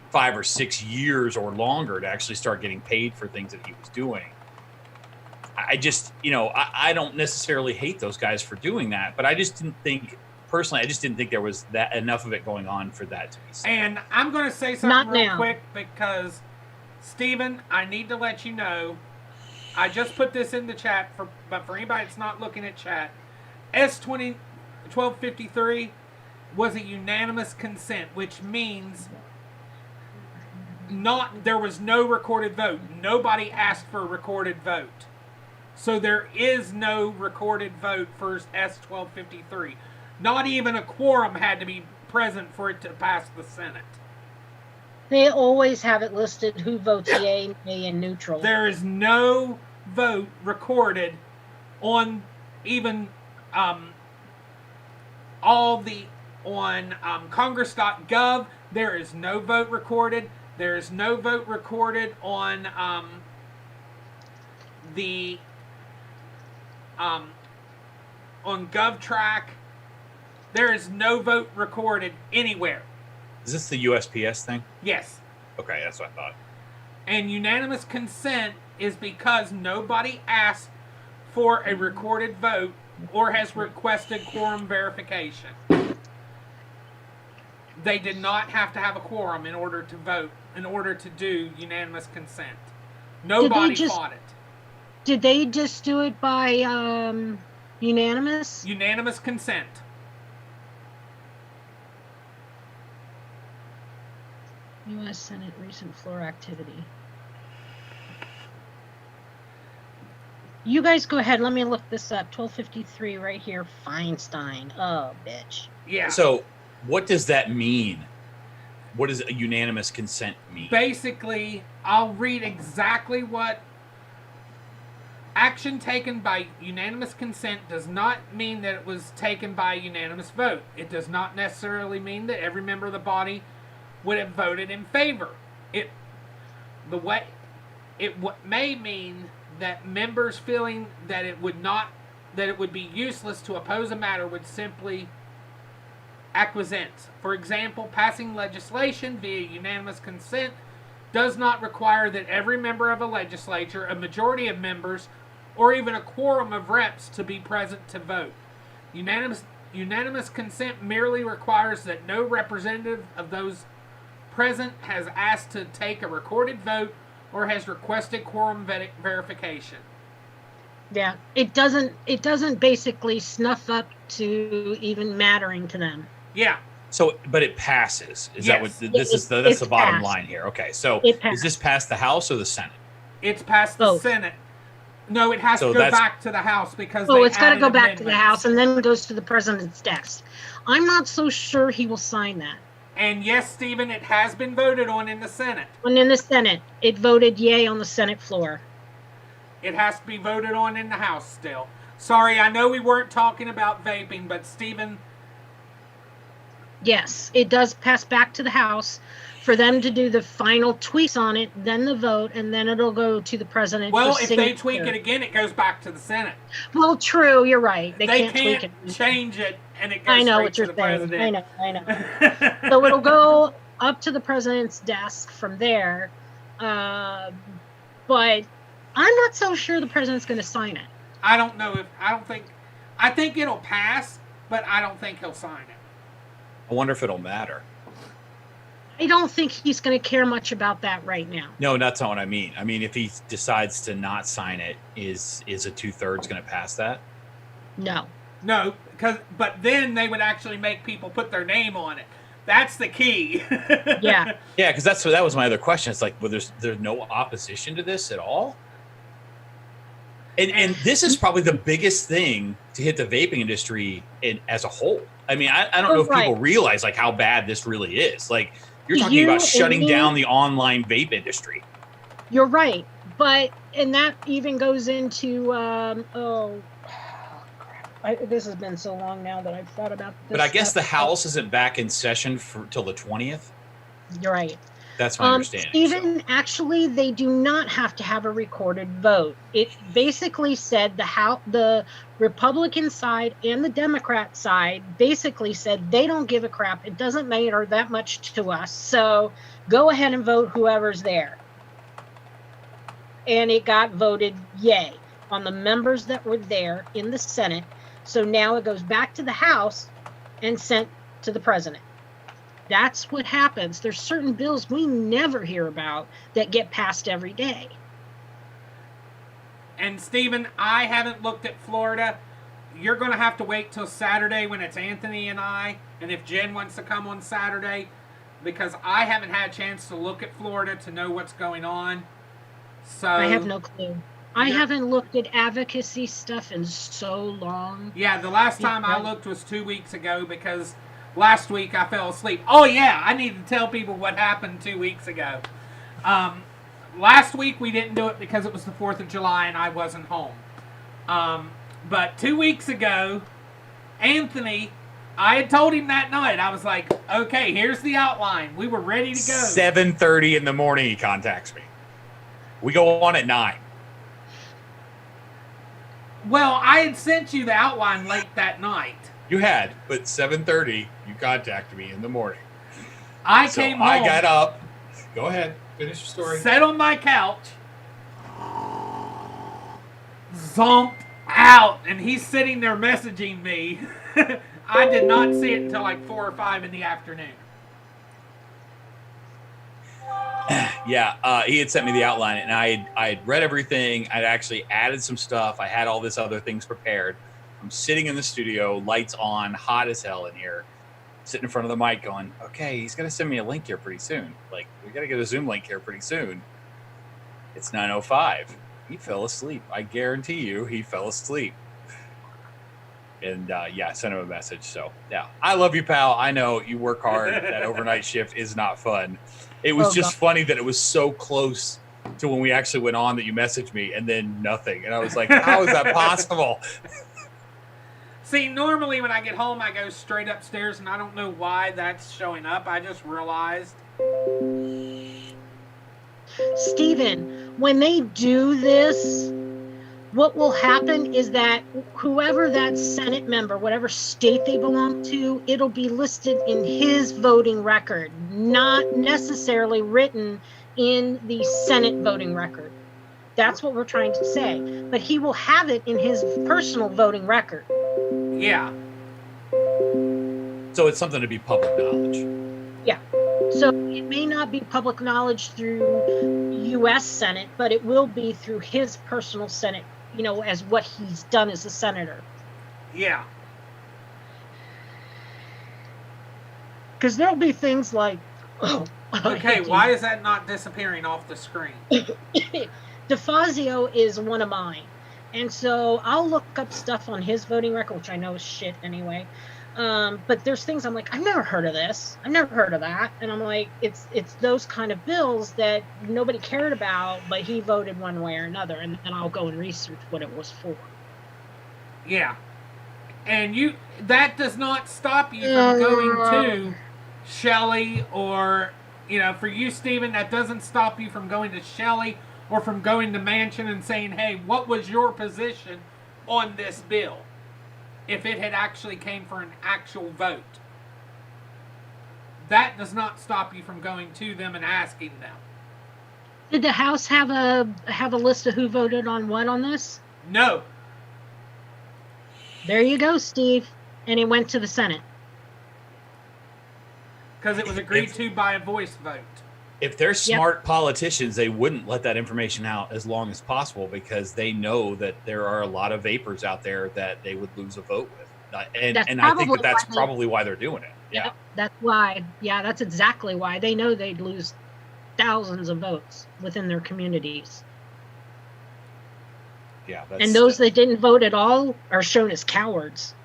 5 or 6 years or longer to actually start getting paid for things that he was doing. I just, you know, I don't necessarily hate those guys for doing that, but I just didn't think. Personally, I just didn't think there was that enough of it going on for that to be said. And I'm going to say something real quick because, Steven, I need to let you know, I just put this in the chat, but for anybody that's not looking at chat, S20 1253 was a unanimous consent, which means there was no recorded vote. Nobody asked for a recorded vote. So there is no recorded vote for S1253. Not even a quorum had to be present for it to pass the Senate. They always have it listed who votes yay, nay, and neutral. There is no vote recorded on even on Congress.gov. There is no vote recorded. There is no vote recorded on on GovTrack. There is no vote recorded anywhere. Is this the USPS thing? Yes. Okay, that's what I thought. And unanimous consent is because nobody asked for a recorded vote or has requested quorum verification. They did not have to have a quorum in order to vote, in order to do unanimous consent. Nobody fought it. Did they just do it by unanimous? Unanimous consent. U.S. Senate recent floor activity. You guys go ahead. Let me look this up. 1253 right here. Feinstein. Oh, bitch. Yeah. So what does that mean? What does a unanimous consent mean? Basically, I'll read exactly what action taken by unanimous consent does not mean that it was taken by a unanimous vote. It does not necessarily mean that every member of the body would have voted in favor. It may mean that members feeling that it would be useless to oppose a matter would simply acquiesce. For example, passing legislation via unanimous consent does not require that every member of a legislature, a majority of members, or even a quorum of reps to be present to vote. Unanimous consent merely requires that no representative of those present has asked to take a recorded vote or has requested quorum verification. Yeah, it doesn't basically snuff up to even mattering to them. Yeah. So, but it passes. Is that what that's the bottom passed. line here? Okay. So, is this past the House or the Senate? It's past the Senate. No, it has to go back to the House because it's got to go back to the House and then goes to the president's desk. I'm not so sure he will sign that. And yes, Stephen, it has been voted on in the Senate. And in the Senate, it voted yay on the Senate floor. It has to be voted on in the House still. Sorry, I know we weren't talking about vaping, but Stephen... Yes, it does pass back to the House for them to do the final tweaks on it, then the vote, and then it'll go to the president. Well, for if signature. they tweak it again, it goes back to the Senate. Well, true, you're right. They can't tweak it. Change it, and it goes I know straight what to you're the saying. president. I know. So it'll go up to the president's desk from there. But I'm not so sure the president's going to sign it. I think it'll pass, but I don't think he'll sign it. I wonder if it'll matter. I don't think he's going to care much about that right now. No, that's not what I mean. I mean, if he decides to not sign it, is a 2/3 going to pass that? No. No, but then they would actually make people put their name on it. That's the key. Yeah. Yeah, because that was my other question. It's like, well, there's no opposition to this at all. And this is probably the biggest thing to hit the vaping industry as a whole. I mean, I don't know if people realize like how bad this really is. Like, you're talking about shutting down the online vape industry. You're right. And that even goes into, this has been so long now that I've thought about this. But I guess the House isn't back in session till the 20th. You're right. That's my understanding. Stephen, actually, they do not have to have a recorded vote. It basically said the Republican side and the Democrat side basically said they don't give a crap. It doesn't matter that much to us. So go ahead and vote whoever's there. And it got voted yay on the members that were there in the Senate. So now it goes back to the House and sent to the president. That's what happens. There's certain bills we never hear about that get passed every day. And Stephen, I haven't looked at Florida. You're going to have to wait till Saturday when it's Anthony and I, and if Jen wants to come on Saturday, because I haven't had a chance to look at Florida to know what's going on. So I have no clue. I haven't looked at advocacy stuff in so long. Yeah, the last time I looked was 2 weeks ago because last week I fell asleep. Oh yeah, I need to tell people what happened 2 weeks ago. Last week we didn't do it because it was the 4th of July and I wasn't home. But 2 weeks ago, Anthony, I had told him that night, I was like, okay, here's the outline. We were ready to go. 7:30 in the morning he contacts me. We go on at 9. Well, I had sent you the outline late that night. You had, but 7:30 you contacted me in the morning. I came home. I got up. Go ahead. Finish your story. Sat on my couch. Zonked out. And he's sitting there messaging me. I did not see it until like 4 or 5 in the afternoon. Yeah, he had sent me the outline, and I had read everything. I'd actually added some stuff. I had all this other things prepared. I'm sitting in the studio, lights on, hot as hell in here, sitting in front of the mic going, okay, he's going to send me a link here pretty soon. Like, we got to get a Zoom link here pretty soon. It's 9:05. He fell asleep. I guarantee you he fell asleep. And, yeah, I sent him a message. So, yeah, I love you, pal. I know you work hard. That overnight shift is not fun. It was just funny that it was so close to when we actually went on that you messaged me and then nothing. And I was like, how is that possible? See, normally when I get home, I go straight upstairs, and I don't know why that's showing up. I just realized. Stephen, when they do this, what will happen is that whoever that Senate member, whatever state they belong to, it'll be listed in his voting record, not necessarily written in the Senate voting record. That's what we're trying to say. But he will have it in his personal voting record. Yeah. So it's something to be public knowledge. Yeah. So it may not be public knowledge through U.S. Senate, but it will be through his personal Senate, you know, as what he's done as a senator. Yeah. Because there'll be things like... Okay, why is that not disappearing off the screen? DeFazio is one of mine. And so I'll look up stuff on his voting record, which I know is shit anyway. But there's things I'm like, I've never heard of this. I've never heard of that. And I'm like, it's those kind of bills that nobody cared about, but he voted one way or another. And then I'll go and research what it was for. Yeah. And that does not stop you from going to Shelley, or, for you, Stephen, that doesn't stop you from going to Shelley or from going to Manchin and saying, hey, what was your position on this bill? If it had actually came for an actual vote. That does not stop you from going to them and asking them. Did the House have a list of who voted on what on this? No. There you go, Steve. And it went to the Senate. Because it was agreed to by a voice vote. If they're smart politicians, they wouldn't let that information out as long as possible, because they know that there are a lot of vapors out there that they would lose a vote with. And I think that's probably why they're doing it. Yeah. Yep, that's why. Yeah, that's exactly why. They know they'd lose thousands of votes within their communities. Yeah. And those that didn't vote at all are shown as cowards.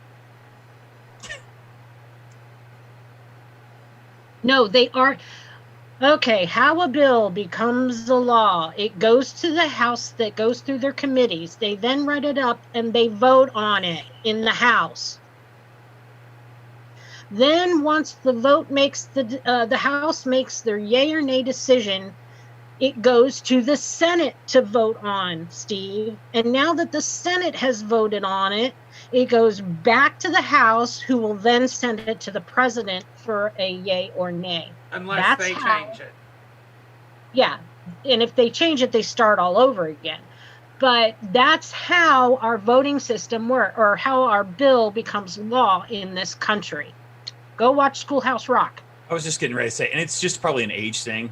No, they are. Okay, how a bill becomes a law. It goes to the House, that goes through their committees. They then write it up and they vote on it in the House. Then once the vote makes the House makes their yay or nay decision, it goes to the Senate to vote on, Steve. And now that the Senate has voted on it, it goes back to the House, who will then send it to the president for a yay or nay. Unless they change it. Yeah. And if they change it, they start all over again. But that's how our voting system works, or how our bill becomes law in this country. Go watch Schoolhouse Rock. I was just getting ready to say, and it's just probably an age thing.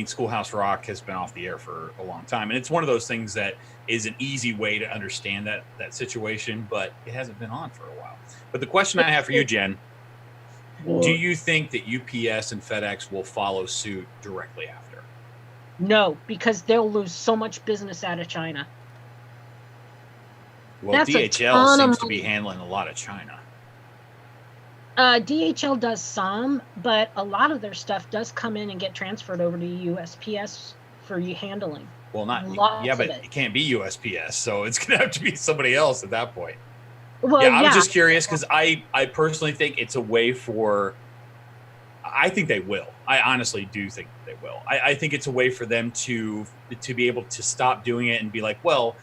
Schoolhouse Rock has been off the air for a long time. And it's one of those things that is an easy way to understand that situation, but it hasn't been on for a while. But the question I have for you, Jen, do you think that UPS and FedEx will follow suit directly after? No, because they'll lose so much business out of China. Well, that's DHL seems to be handling a lot of China. DHL does some, but a lot of their stuff does come in and get transferred over to USPS for handling. Well, but it can't be USPS, so it's going to have to be somebody else at that point. Well, I was just curious, because I personally think it's a way for, I think they will. I honestly do think they will. I think it's a way for them to be able to stop doing it and be like, well,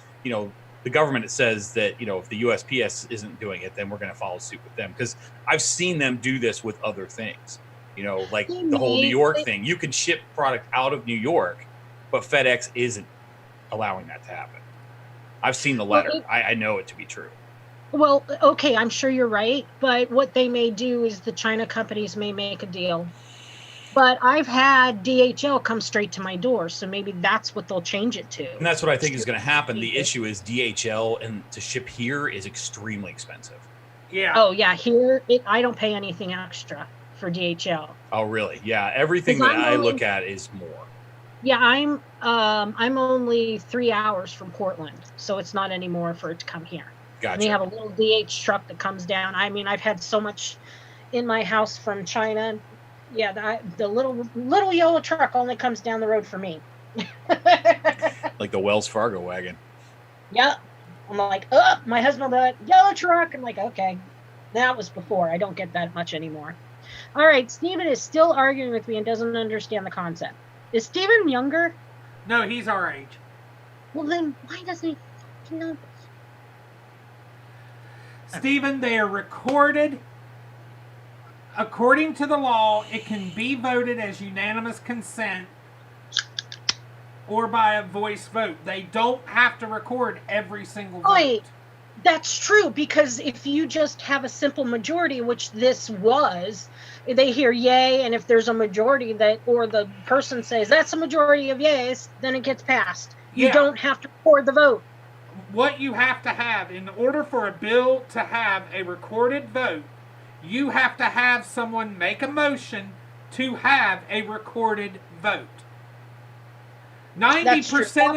the government says that, if the USPS isn't doing it, then we're going to follow suit with them. Because I've seen them do this with other things, like the whole New York thing. You can ship product out of New York, but FedEx isn't allowing that to happen. I've seen the letter. I know it to be true. Well, okay, I'm sure you're right. But what they may do is the China companies may make a deal. But I've had DHL come straight to my door, so maybe that's what they'll change it to. And that's what I think is going to happen. The issue is DHL, and to ship here is extremely expensive. Yeah. Oh, yeah. Here, I don't pay anything extra for DHL. Oh, really? Yeah. Everything that I look at is more. Yeah, I'm only 3 hours from Portland, so it's not anymore for it to come here. Gotcha. And they have a little DH truck that comes down. I mean, I've had so much in my house from China. Yeah, the little yellow truck only comes down the road for me. Like the Wells Fargo wagon. Yep. I'm like, oh, my husband brought yellow truck. I'm like, okay. That was before. I don't get that much anymore. All right, Stephen is still arguing with me and doesn't understand the concept. Is Stephen younger? No, he's our age. Well, then why doesn't he know this? Stephen, they are recorded. According to the law, it can be voted as unanimous consent or by a voice vote. They don't have to record every single vote. Wait, that's true, because if you just have a simple majority, which this was, they hear yay, and if there's a majority or the person says that's a majority of yays, then it gets passed. You don't have to record the vote. What you have to have in order for a bill to have a recorded vote, you have to have someone make a motion to have a recorded vote. 90%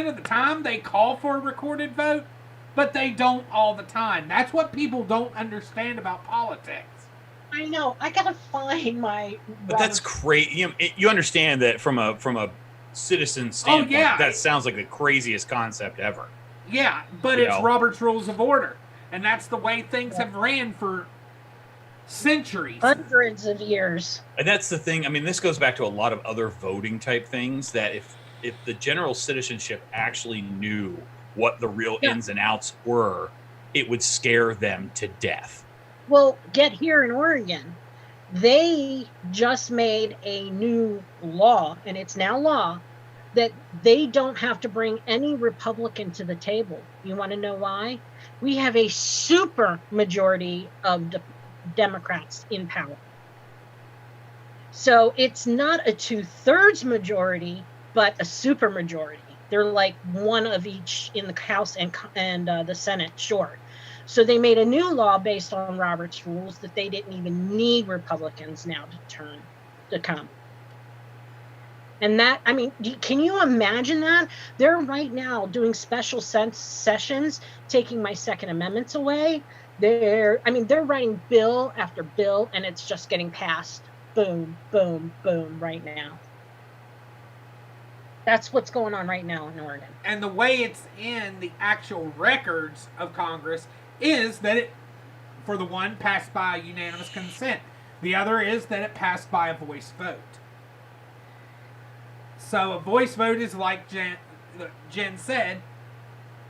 of the time they call for a recorded vote, but they don't all the time. That's what people don't understand about politics. I know. I gotta find my. But that's crazy. You understand that from a citizen standpoint, that sounds like the craziest concept ever. Yeah, but it's Robert's Rules of Order, and that's the way things have ran for centuries, hundreds of years. And that's the thing. I mean, this goes back to a lot of other voting type things. That if the general citizenship actually knew what the real ins and outs were, it would scare them to death. Well, get here in Oregon, they just made a new law, and it's now law, that they don't have to bring any Republican to the table. You want to know why? We have a super majority of Democrats in power. So it's not a 2/3 majority, but a super majority. They're like one of each in the House and the Senate short. So they made a new law based on Robert's rules that they didn't even need Republicans now to come. And that, I mean, can you imagine that? They're right now doing special sessions, taking my Second Amendments away. They're writing bill after bill, and it's just getting passed. Boom, boom, boom, right now. That's what's going on right now in Oregon. And the way it's in the actual records of Congress is that it, for the one, passed by unanimous consent. The other is that it passed by a voice vote. So a voice vote is like Jen said.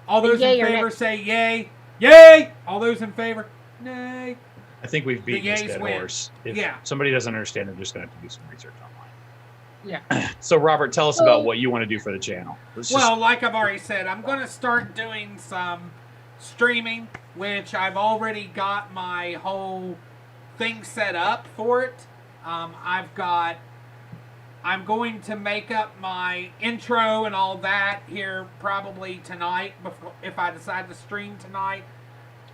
All those in favor say yay. Yay! All those in favor, nay. I think we've beaten this dead horse. If yeah. somebody doesn't understand, they're just going to have to do some research online. Yeah. So, Robert, tell us about what you want to do for the channel. Like I've already said, I'm going to start doing some streaming, which I've already got my whole thing set up for it. I'm going to make up my intro and all that here probably tonight. If I decide to stream tonight,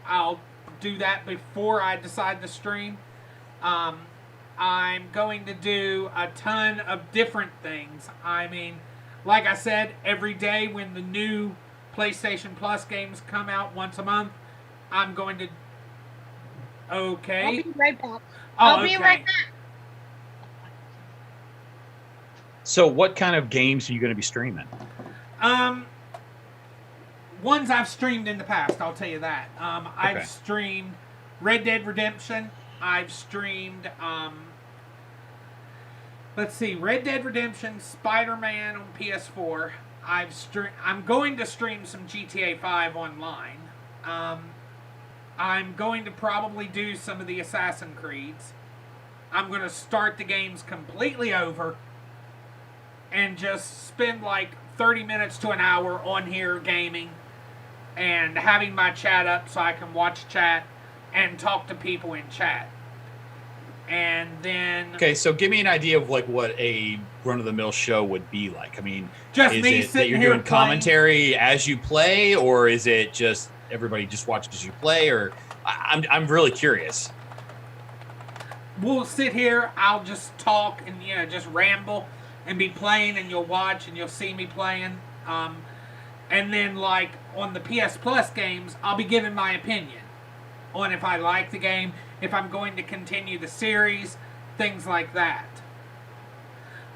I'll do that before I decide to stream. I'm going to do a ton of different things. I mean, like I said, every day when the new PlayStation Plus games come out once a month, I'm going to... Okay. I'll be right back. I'll be right back. So what kind of games are you going to be streaming? Ones I've streamed in the past, I'll tell you that. I've streamed Red Dead Redemption. I've streamed, Red Dead Redemption, Spider-Man on PS4. I'm going to stream some GTA 5 online. I'm going to probably do some of the Assassin's Creeds. I'm going to start the games completely over and just spend like 30 minutes to an hour on here gaming and having my chat up so I can watch chat and talk to people in chat. And then... Okay, so give me an idea of like what a run-of-the-mill show would be like. I mean, just is me it sitting that you're here doing commentary as you play, or is it just everybody just watches you play? Or I'm really curious. We'll sit here, I'll just talk and just ramble and be playing, and you'll watch and you'll see me playing. And then like on the PS Plus games, I'll be giving my opinion on if I like the game, if I'm going to continue the series, things like that.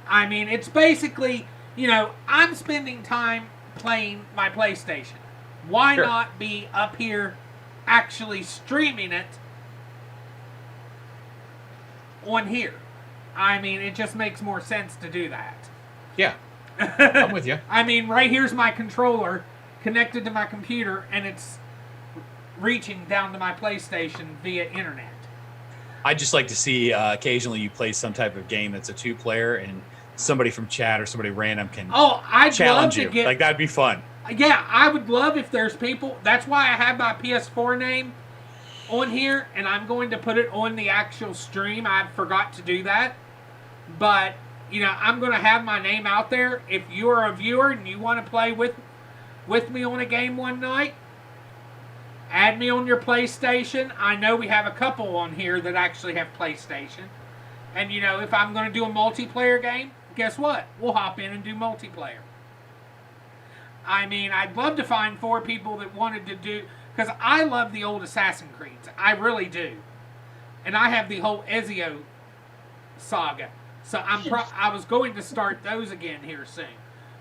I mean, it's basically, I'm spending time playing my PlayStation. Why not be up here actually streaming it on here? I mean, it just makes more sense to do that. Yeah, I'm with you. I mean, right here's my controller connected to my computer, and it's reaching down to my PlayStation via internet. I'd just like to see occasionally you play some type of game that's a two-player, and somebody from chat or somebody random can challenge you. Like, that'd be fun. Yeah, I would love if there's people. That's why I have my PS4 name on here, and I'm going to put it on the actual stream. I forgot to do that. But, I'm going to have my name out there. If you are a viewer and you want to play with me on a game one night, add me on your PlayStation. I know we have a couple on here that actually have PlayStation. And, if I'm going to do a multiplayer game, guess what? We'll hop in and do multiplayer. I mean, I'd love to find 4 people that wanted to do, because I love the old Assassin's Creeds. I really do. And I have the whole Ezio saga. So I was going to start those again here soon.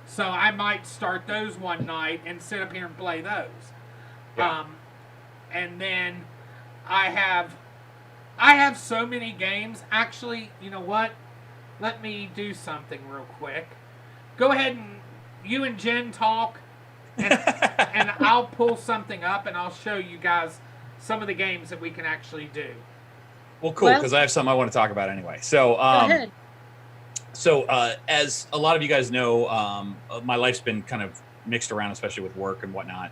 So I might start those one night and sit up here and play those. Yeah. And then I have so many games. Actually, you know what? Let me do something real quick. Go ahead and you and Jen talk, and I'll pull something up and I'll show you guys some of the games that we can actually do. Well, cool, because I have something I want to talk about anyway. So, Go ahead. So, as a lot of you guys know, my life's been kind of mixed around, especially with work and whatnot,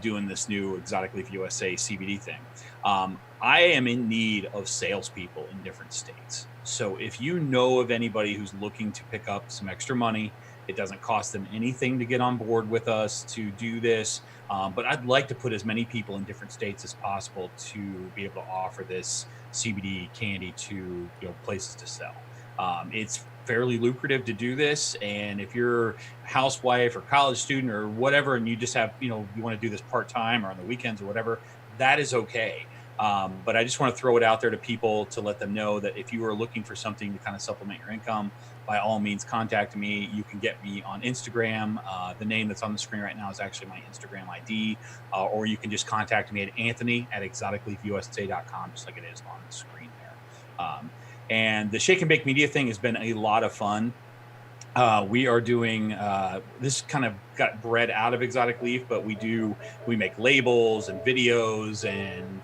doing this new Exotic Leaf USA CBD thing. I am in need of salespeople in different states. So if you know of anybody who's looking to pick up some extra money, it doesn't cost them anything to get on board with us to do this. But I'd like to put as many people in different states as possible to be able to offer this CBD candy to places to sell. It's fairly lucrative to do this, and if you're a housewife or college student or whatever, and you just have you want to do this part-time or on the weekends or whatever, that is okay. But I just want to throw it out there to people to let them know that if you are looking for something to kind of supplement your income, by all means contact me. You can get me on Instagram. The name that's on the screen right now is actually my Instagram ID, or you can just contact me at Anthony@exoticleafusa.com, just like it is on the screen there. And the Shake and Bake Media thing has been a lot of fun. We are doing this kind of got bred out of Exotic Leaf, but we make labels and videos and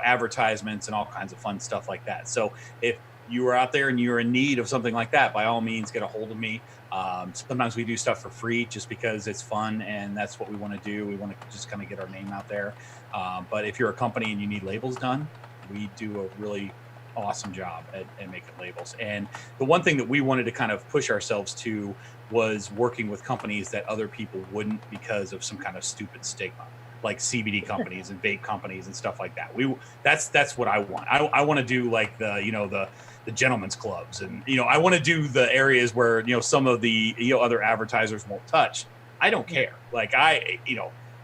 advertisements and all kinds of fun stuff like that. So if you are out there and you're in need of something like that, by all means get a hold of me. Sometimes we do stuff for free just because it's fun and that's what we want to do. We want to just kind of get our name out there. But if you're a company and you need labels done, we do a really awesome job at making labels. And the one thing that we wanted to kind of push ourselves to was working with companies that other people wouldn't because of some kind of stupid stigma, like CBD companies and vape companies and stuff like that. That's what I want. I want to do like the gentlemen's clubs, and I want to do the areas where some of the other advertisers won't touch. I don't care. Like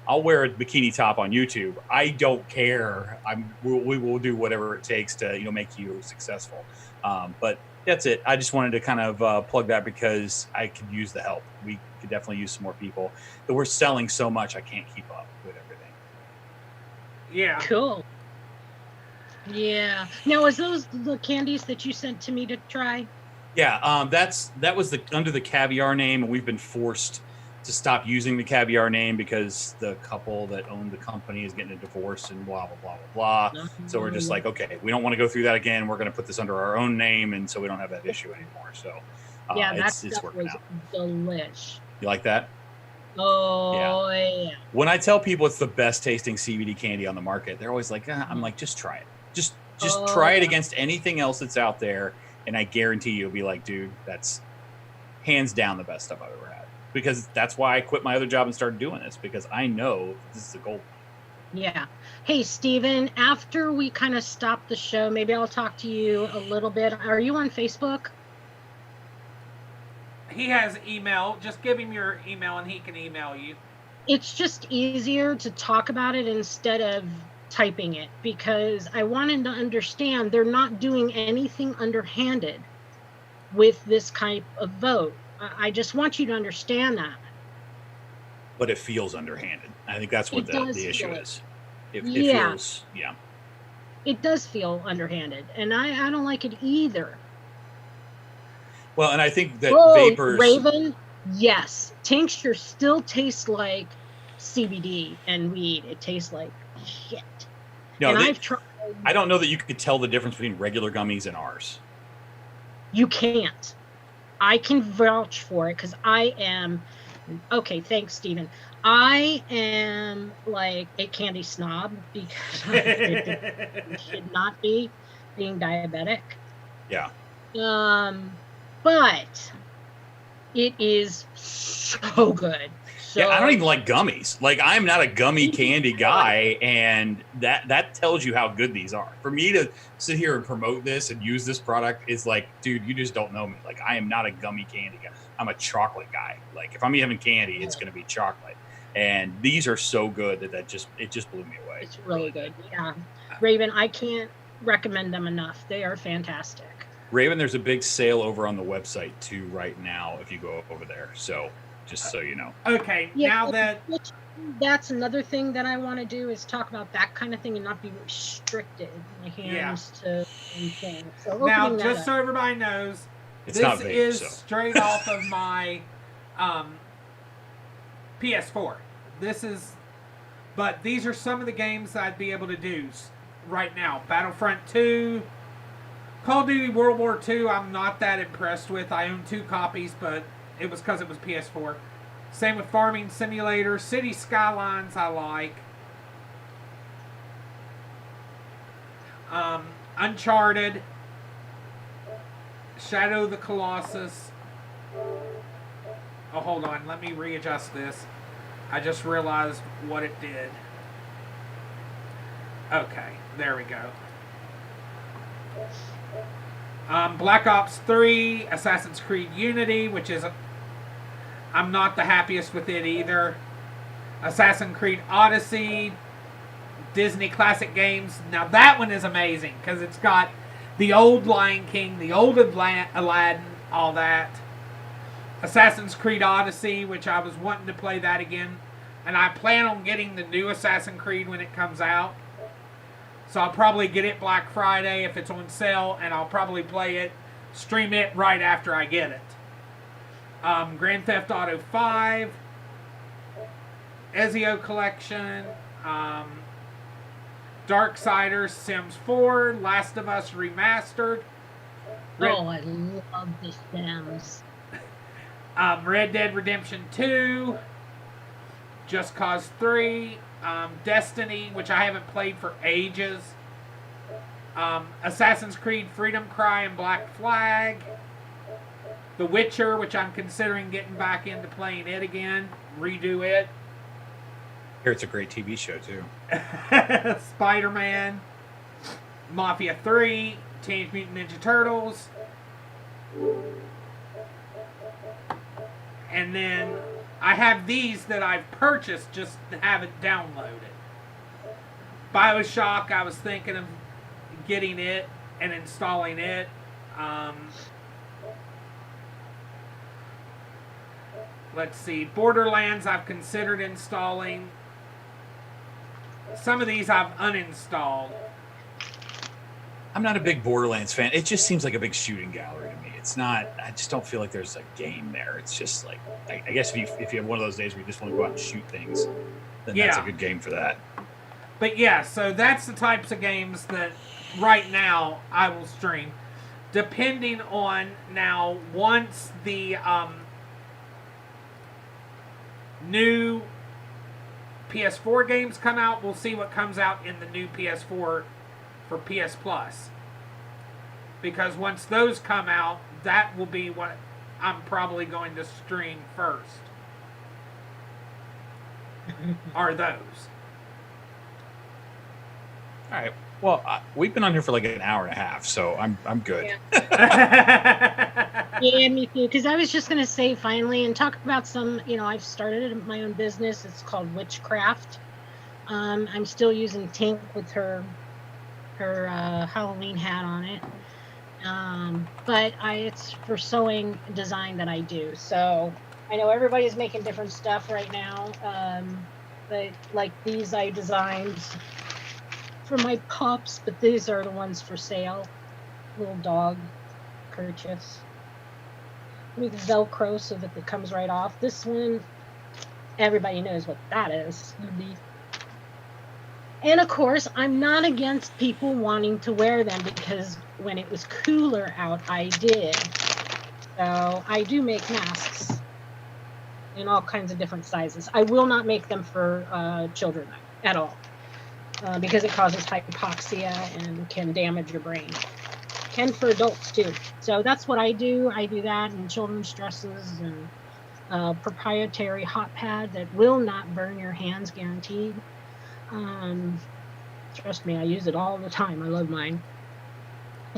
I'll wear a bikini top on YouTube. I don't care. We will do whatever it takes to make you successful. But that's it. I just wanted to kind of plug that because I could use the help. We could definitely use some more people. But we're selling so much, I can't keep up with everything. Yeah. Cool. Yeah. Now, is those the candies that you sent to me to try? Yeah. That was under the Caviar name, and we've been forced to stop using the Caviar name because the couple that owned the company is getting a divorce and blah, blah, blah, blah, blah. So we're just like, okay, we don't want to go through that again. We're going to put this under our own name. And so we don't have that issue anymore. So yeah, it's was working out. delish. You like that? Oh, yeah. When I tell people it's the best tasting CBD candy on the market, they're always like, I'm like, just try it. Just try it against anything else that's out there. And I guarantee you'll be like, dude, that's hands down the best stuff I've ever had. Because that's why I quit my other job and started doing this, because I know this is a gold. Yeah. Hey, Steven, after we kind of stop the show, maybe I'll talk to you a little bit. Are you on Facebook? He has email. Just give him your email and he can email you. It's just easier to talk about it instead of typing it, because I wanted to understand they're not doing anything underhanded with this type of vote. I just want you to understand that. But it feels underhanded. I think that's what the issue is. It feels, yeah. It does feel underhanded, and I don't like it either. Well, and I think that vapors... Raven, yes. Tincture still tastes like CBD and weed. It tastes like shit. No, and I've tried... I don't know that you could tell the difference between regular gummies and ours. You can't. I can vouch for it because I am... Okay, thanks, Steven. I am like a candy snob because I should not be being diabetic. Yeah. But it is so good. So Yeah, I don't even like gummies. Like, I'm not a gummy candy guy, and that tells you how good these are. For me to sit here and promote this and use this product is like, dude, you just don't know me. Like, I am not a gummy candy guy. I'm a chocolate guy. Like, if I'm having candy, it's going to be chocolate. And these are so good that it just blew me away. It's really good. Yeah, Raven, I can't recommend them enough. They are fantastic. Raven, there's a big sale over on the website too right now if you go over there. So just so you know. Okay, Yeah, now that's another thing that I want to do is talk about that kind of thing and not be restricted in the hands to things. So now, just so everybody knows, it's this not vape, is so. straight off of my PS4. But these are some of the games I'd be able to do right now. Battlefront 2, Call of Duty World War II, I'm not that impressed with. I own 2 copies, but it was because it was PS4. Same with Farming Simulator. City Skylines I like. Uncharted. Shadow of the Colossus. Oh, hold on. Let me readjust this. I just realized what it did. Okay, there we go. Black Ops 3, Assassin's Creed Unity, which is... I'm not the happiest with it either. Assassin's Creed Odyssey, Disney Classic Games. Now that one is amazing because it's got the old Lion King, the old Aladdin, all that. Assassin's Creed Odyssey, which I was wanting to play that again. And I plan on getting the new Assassin's Creed when it comes out. So I'll probably get it Black Friday if it's on sale, and I'll probably play it, stream it right after I get it. Grand Theft Auto 5, Ezio Collection, Darksiders, Sims 4, Last of Us Remastered. I love the Sims. Red Dead Redemption 2, Just Cause 3, Destiny, which I haven't played for ages, Assassin's Creed Freedom Cry and Black Flag, The Witcher, which I'm considering getting back into playing it again, redo it. Here, it's a great TV show too. Spider-Man, Mafia 3, Teenage Mutant Ninja Turtles, and then I have these that I've purchased just to have it downloaded. BioShock, I was thinking of getting it and installing it. Let's see. Borderlands, I've considered installing. Some of these I've uninstalled. I'm not a big Borderlands fan. It just seems like a big shooting gallery to me. It's not. I just don't feel like there's a game there. It's just like, I guess if you have one of those days where you just want to go out and shoot things, then that's a good game for that. But yeah, so that's the types of games that right now I will stream. Depending on now, once the new PS4 games come out, we'll see what comes out in the new PS4 for PS Plus. Because once those come out, that will be what I'm probably going to stream first. Are those. All right. Well, we've been on here for like an hour and a half, so I'm good. Yeah, yeah, me too. Because I was just going to say finally and talk about some, I've started my own business. It's called Witchcraft. I'm still using Tink with her Halloween hat on it. But it's for sewing design that I do. So I know everybody's making different stuff right now. But like these I designed for my pups, but these are the ones for sale. Little dog kerchiefs with Velcro so that it comes right off. This one, everybody knows what that is. And of course, I'm not against people wanting to wear them because when it was cooler out, I did. So I do make masks in all kinds of different sizes. I will not make them for children at all. Because it causes hypoxia and can damage your brain. Can for adults too. So that's what I do. I do that and children's dresses and a proprietary hot pad that will not burn your hands, guaranteed. Trust me, I use it all the time. I love mine.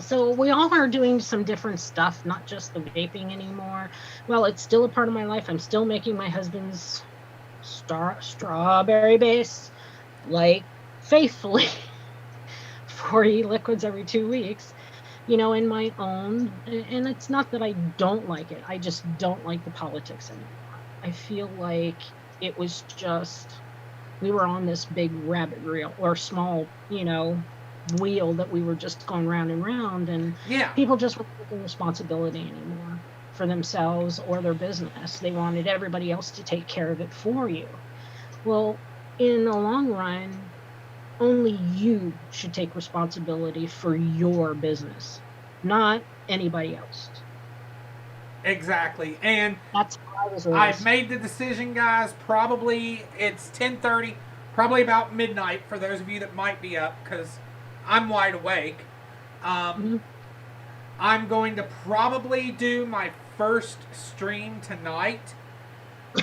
So we all are doing some different stuff, not just the vaping anymore. Well, it's still a part of my life. I'm still making my husband's strawberry base, like, faithfully. 40 liquids every 2 weeks, in my own. And it's not that I don't like it. I just don't like the politics anymore. I feel like it was just, we were on this big rabbit reel or small, wheel that we were just going round and round, and people just weren't taking responsibility anymore for themselves or their business. They wanted everybody else to take care of it for you. Well, in the long run, only you should take responsibility for your business, not anybody else. Exactly. And that's how I was raised. I've made the decision, guys. Probably it's 10:30, probably about midnight for those of you that might be up, because I'm wide awake. I'm going to probably do my first stream tonight,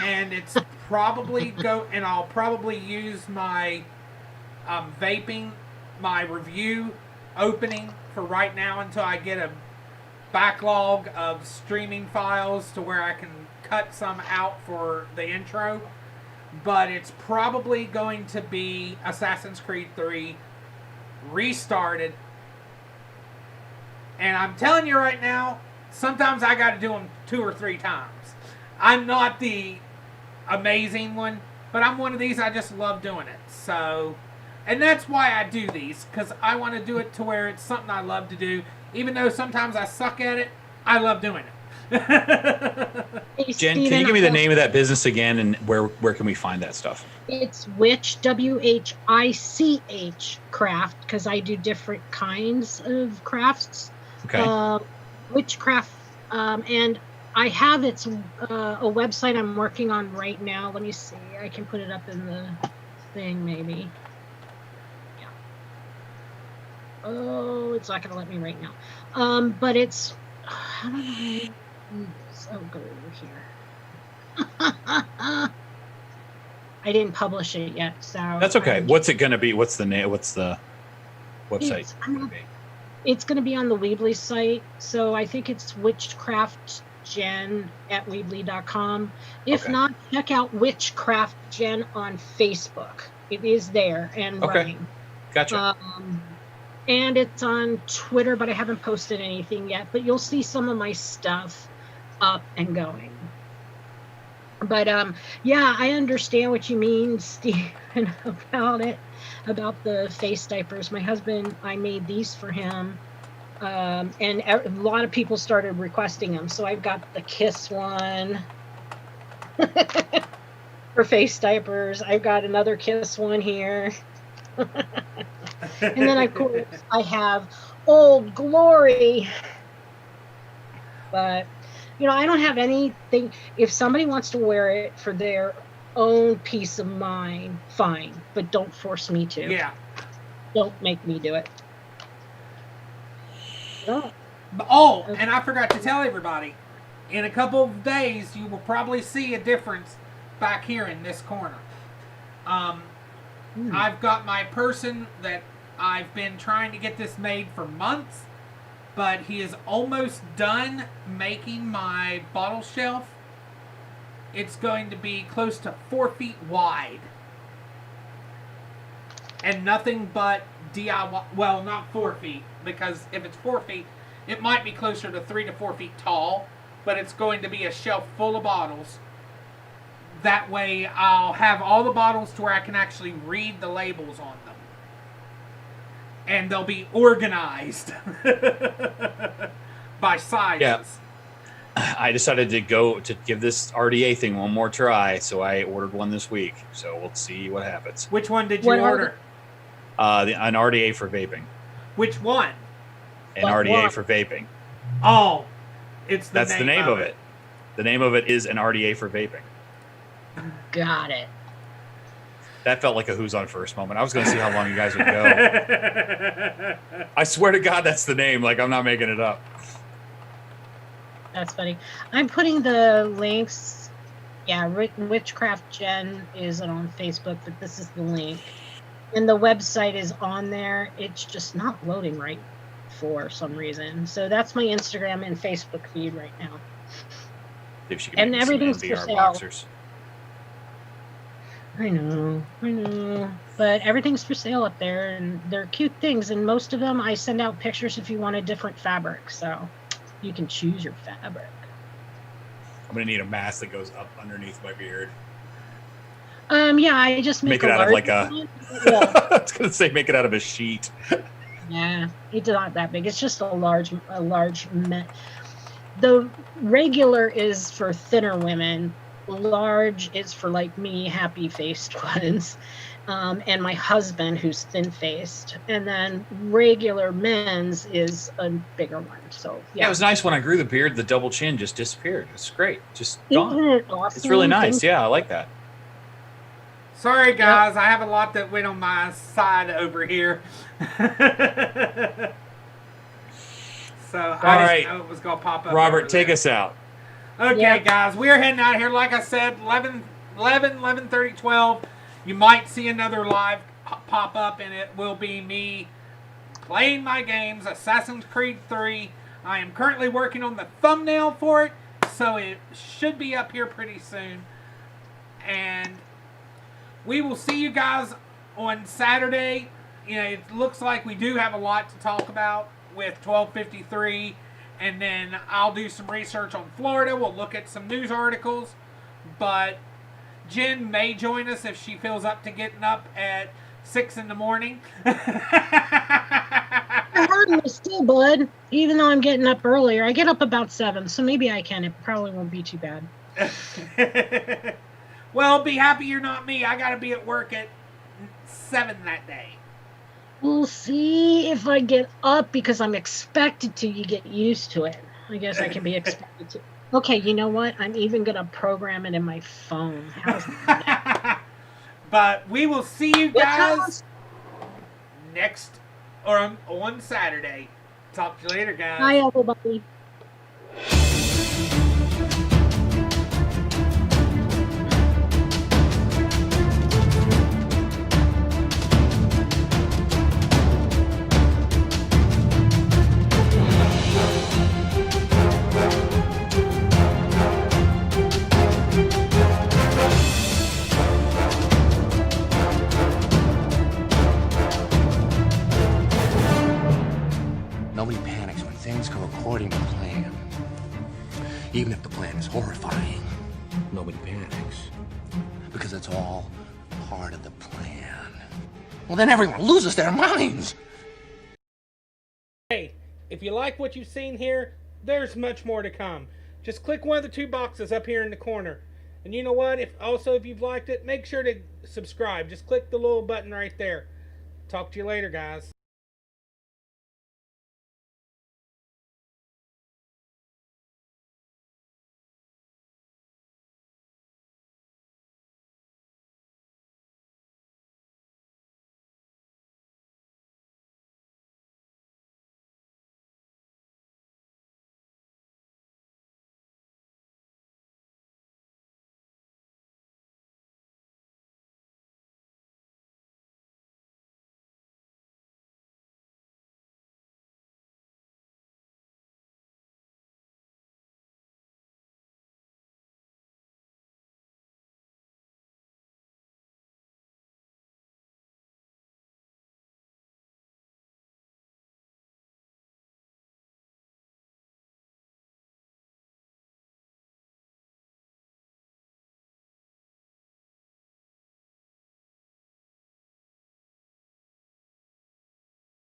and it's probably and I'll probably use my vaping, my review opening for right now until I get a backlog of streaming files to where I can cut some out for the intro. But it's probably going to be Assassin's Creed 3 restarted. And I'm telling you right now, sometimes I got to do them 2 or 3 times. I'm not the amazing one, but I'm one of these, I just love doing it. So, and that's why I do these, because I want to do it to where it's something I love to do. Even though sometimes I suck at it, I love doing it. Hey, Jen, Steven, can you give me the name of that business again, and where can we find that stuff? It's Witch, WHICH craft, because I do different kinds of crafts. Okay. Witchcraft, and I have a website I'm working on right now. Let me see. I can put it up in the thing, maybe. Yeah. Oh, it's not going to let me right now. But it's, how do I do this? Oh, go over here. I didn't publish it yet, so. That's okay. What's it going to be? What's the name? What's the website? It's going to be on the Weebly site. So I think it's witchcraftgen@weebly.com. If not, check out Witchcraftgen on Facebook. It is there and running. Gotcha. And it's on Twitter, but I haven't posted anything yet. But you'll see some of my stuff up and going. But yeah, I understand what you mean, Stephen, about it. About the face diapers. My husband, I made these for him, and a lot of people started requesting them. So I've got the Kiss one for face diapers. I've got another Kiss one here. And then, of course, I have Old Glory. But, I don't have anything. If somebody wants to wear it for their own peace of mind, fine, but don't force me to. Yeah. Don't make me do it. No. Oh, and I forgot to tell everybody, in a couple of days, you will probably see a difference back here in this corner. I've got my person that I've been trying to get this made for months, but he is almost done making my bottle shelf. It's going to be close to 4 feet wide. And nothing but DIY. Well, not 4 feet, because if it's 4 feet, it might be closer to 3 to 4 feet tall. But it's going to be a shelf full of bottles. That way I'll have all the bottles to where I can actually read the labels on them. And they'll be organized by sizes. Yeah. I decided to give this RDA thing one more try, so I ordered one this week. So we'll see what happens. Which one did you order? An RDA for vaping. Which one? An RDA for vaping. Oh, that's the name of it. The name of it is an RDA for vaping. Got it. That felt like a Who's on First moment. I was going to see how long you guys would go. I swear to God, that's the name. Like, I'm not making it up. That's funny. I'm putting the links Yeah, Witchcraft Jen is on Facebook, but this is the link. And the website is on there. It's just not loading right for some reason. So that's my Instagram and Facebook feed right now. If she can And make some everything's for NVR sale. boxers. I know. But everything's for sale up there, and they're cute things. And most of them, I send out pictures if you want a different fabric. So you can choose your fabric. I'm gonna need a mask that goes up underneath my beard. Yeah, I just Make it out of like a. Yeah. I was gonna say make it out of a sheet. Yeah, it's not that big. It's just a large. The regular is for thinner women. Large is for like me, happy faced ones, and my husband who's thin faced. And then regular men's is a bigger one. So Yeah, it was nice when I grew the beard. The double chin just disappeared. It's great, just gone. Isn't it awesome? It's really nice. Yeah, I like that. Sorry, guys. I have a lot that went on my side over here. So I didn't know it was going to pop up. Robert, take us out. Okay, guys. We're heading out here. Like I said, 11:30, 12. You might see another live pop up, and it will be me playing my games, Assassin's Creed 3. I am currently working on the thumbnail for it, so it should be up here pretty soon. And we will see you guys on Saturday. You know, it looks like we do have a lot to talk about with 1253. And then I'll do some research on Florida. We'll look at some news articles. But Jen may join us if she feels up to getting up at 6 in the morning. I'm hurting still, bud. Even though I'm getting up earlier, I get up about 7, so maybe I can. It probably won't be too bad. Well, be happy you're not me. I got to be at work at 7 that day. We'll see if I get up because I'm expected to. You get used to it. I guess I can be expected to. Okay, you know what? I'm even going to program it in my phone. How's that? But we will see you guys next or on Saturday. Talk to you later, guys. Bye, everybody. Nobody panics when things go according to plan. Even if the plan is horrifying, nobody panics. Because it's all part of the plan. Well, then everyone loses their minds. Hey, if you like what you've seen here, there's much more to come. Just click one of the 2 boxes up here in the corner. And you know what? If you've liked it, make sure to subscribe. Just click the little button right there. Talk to you later, guys.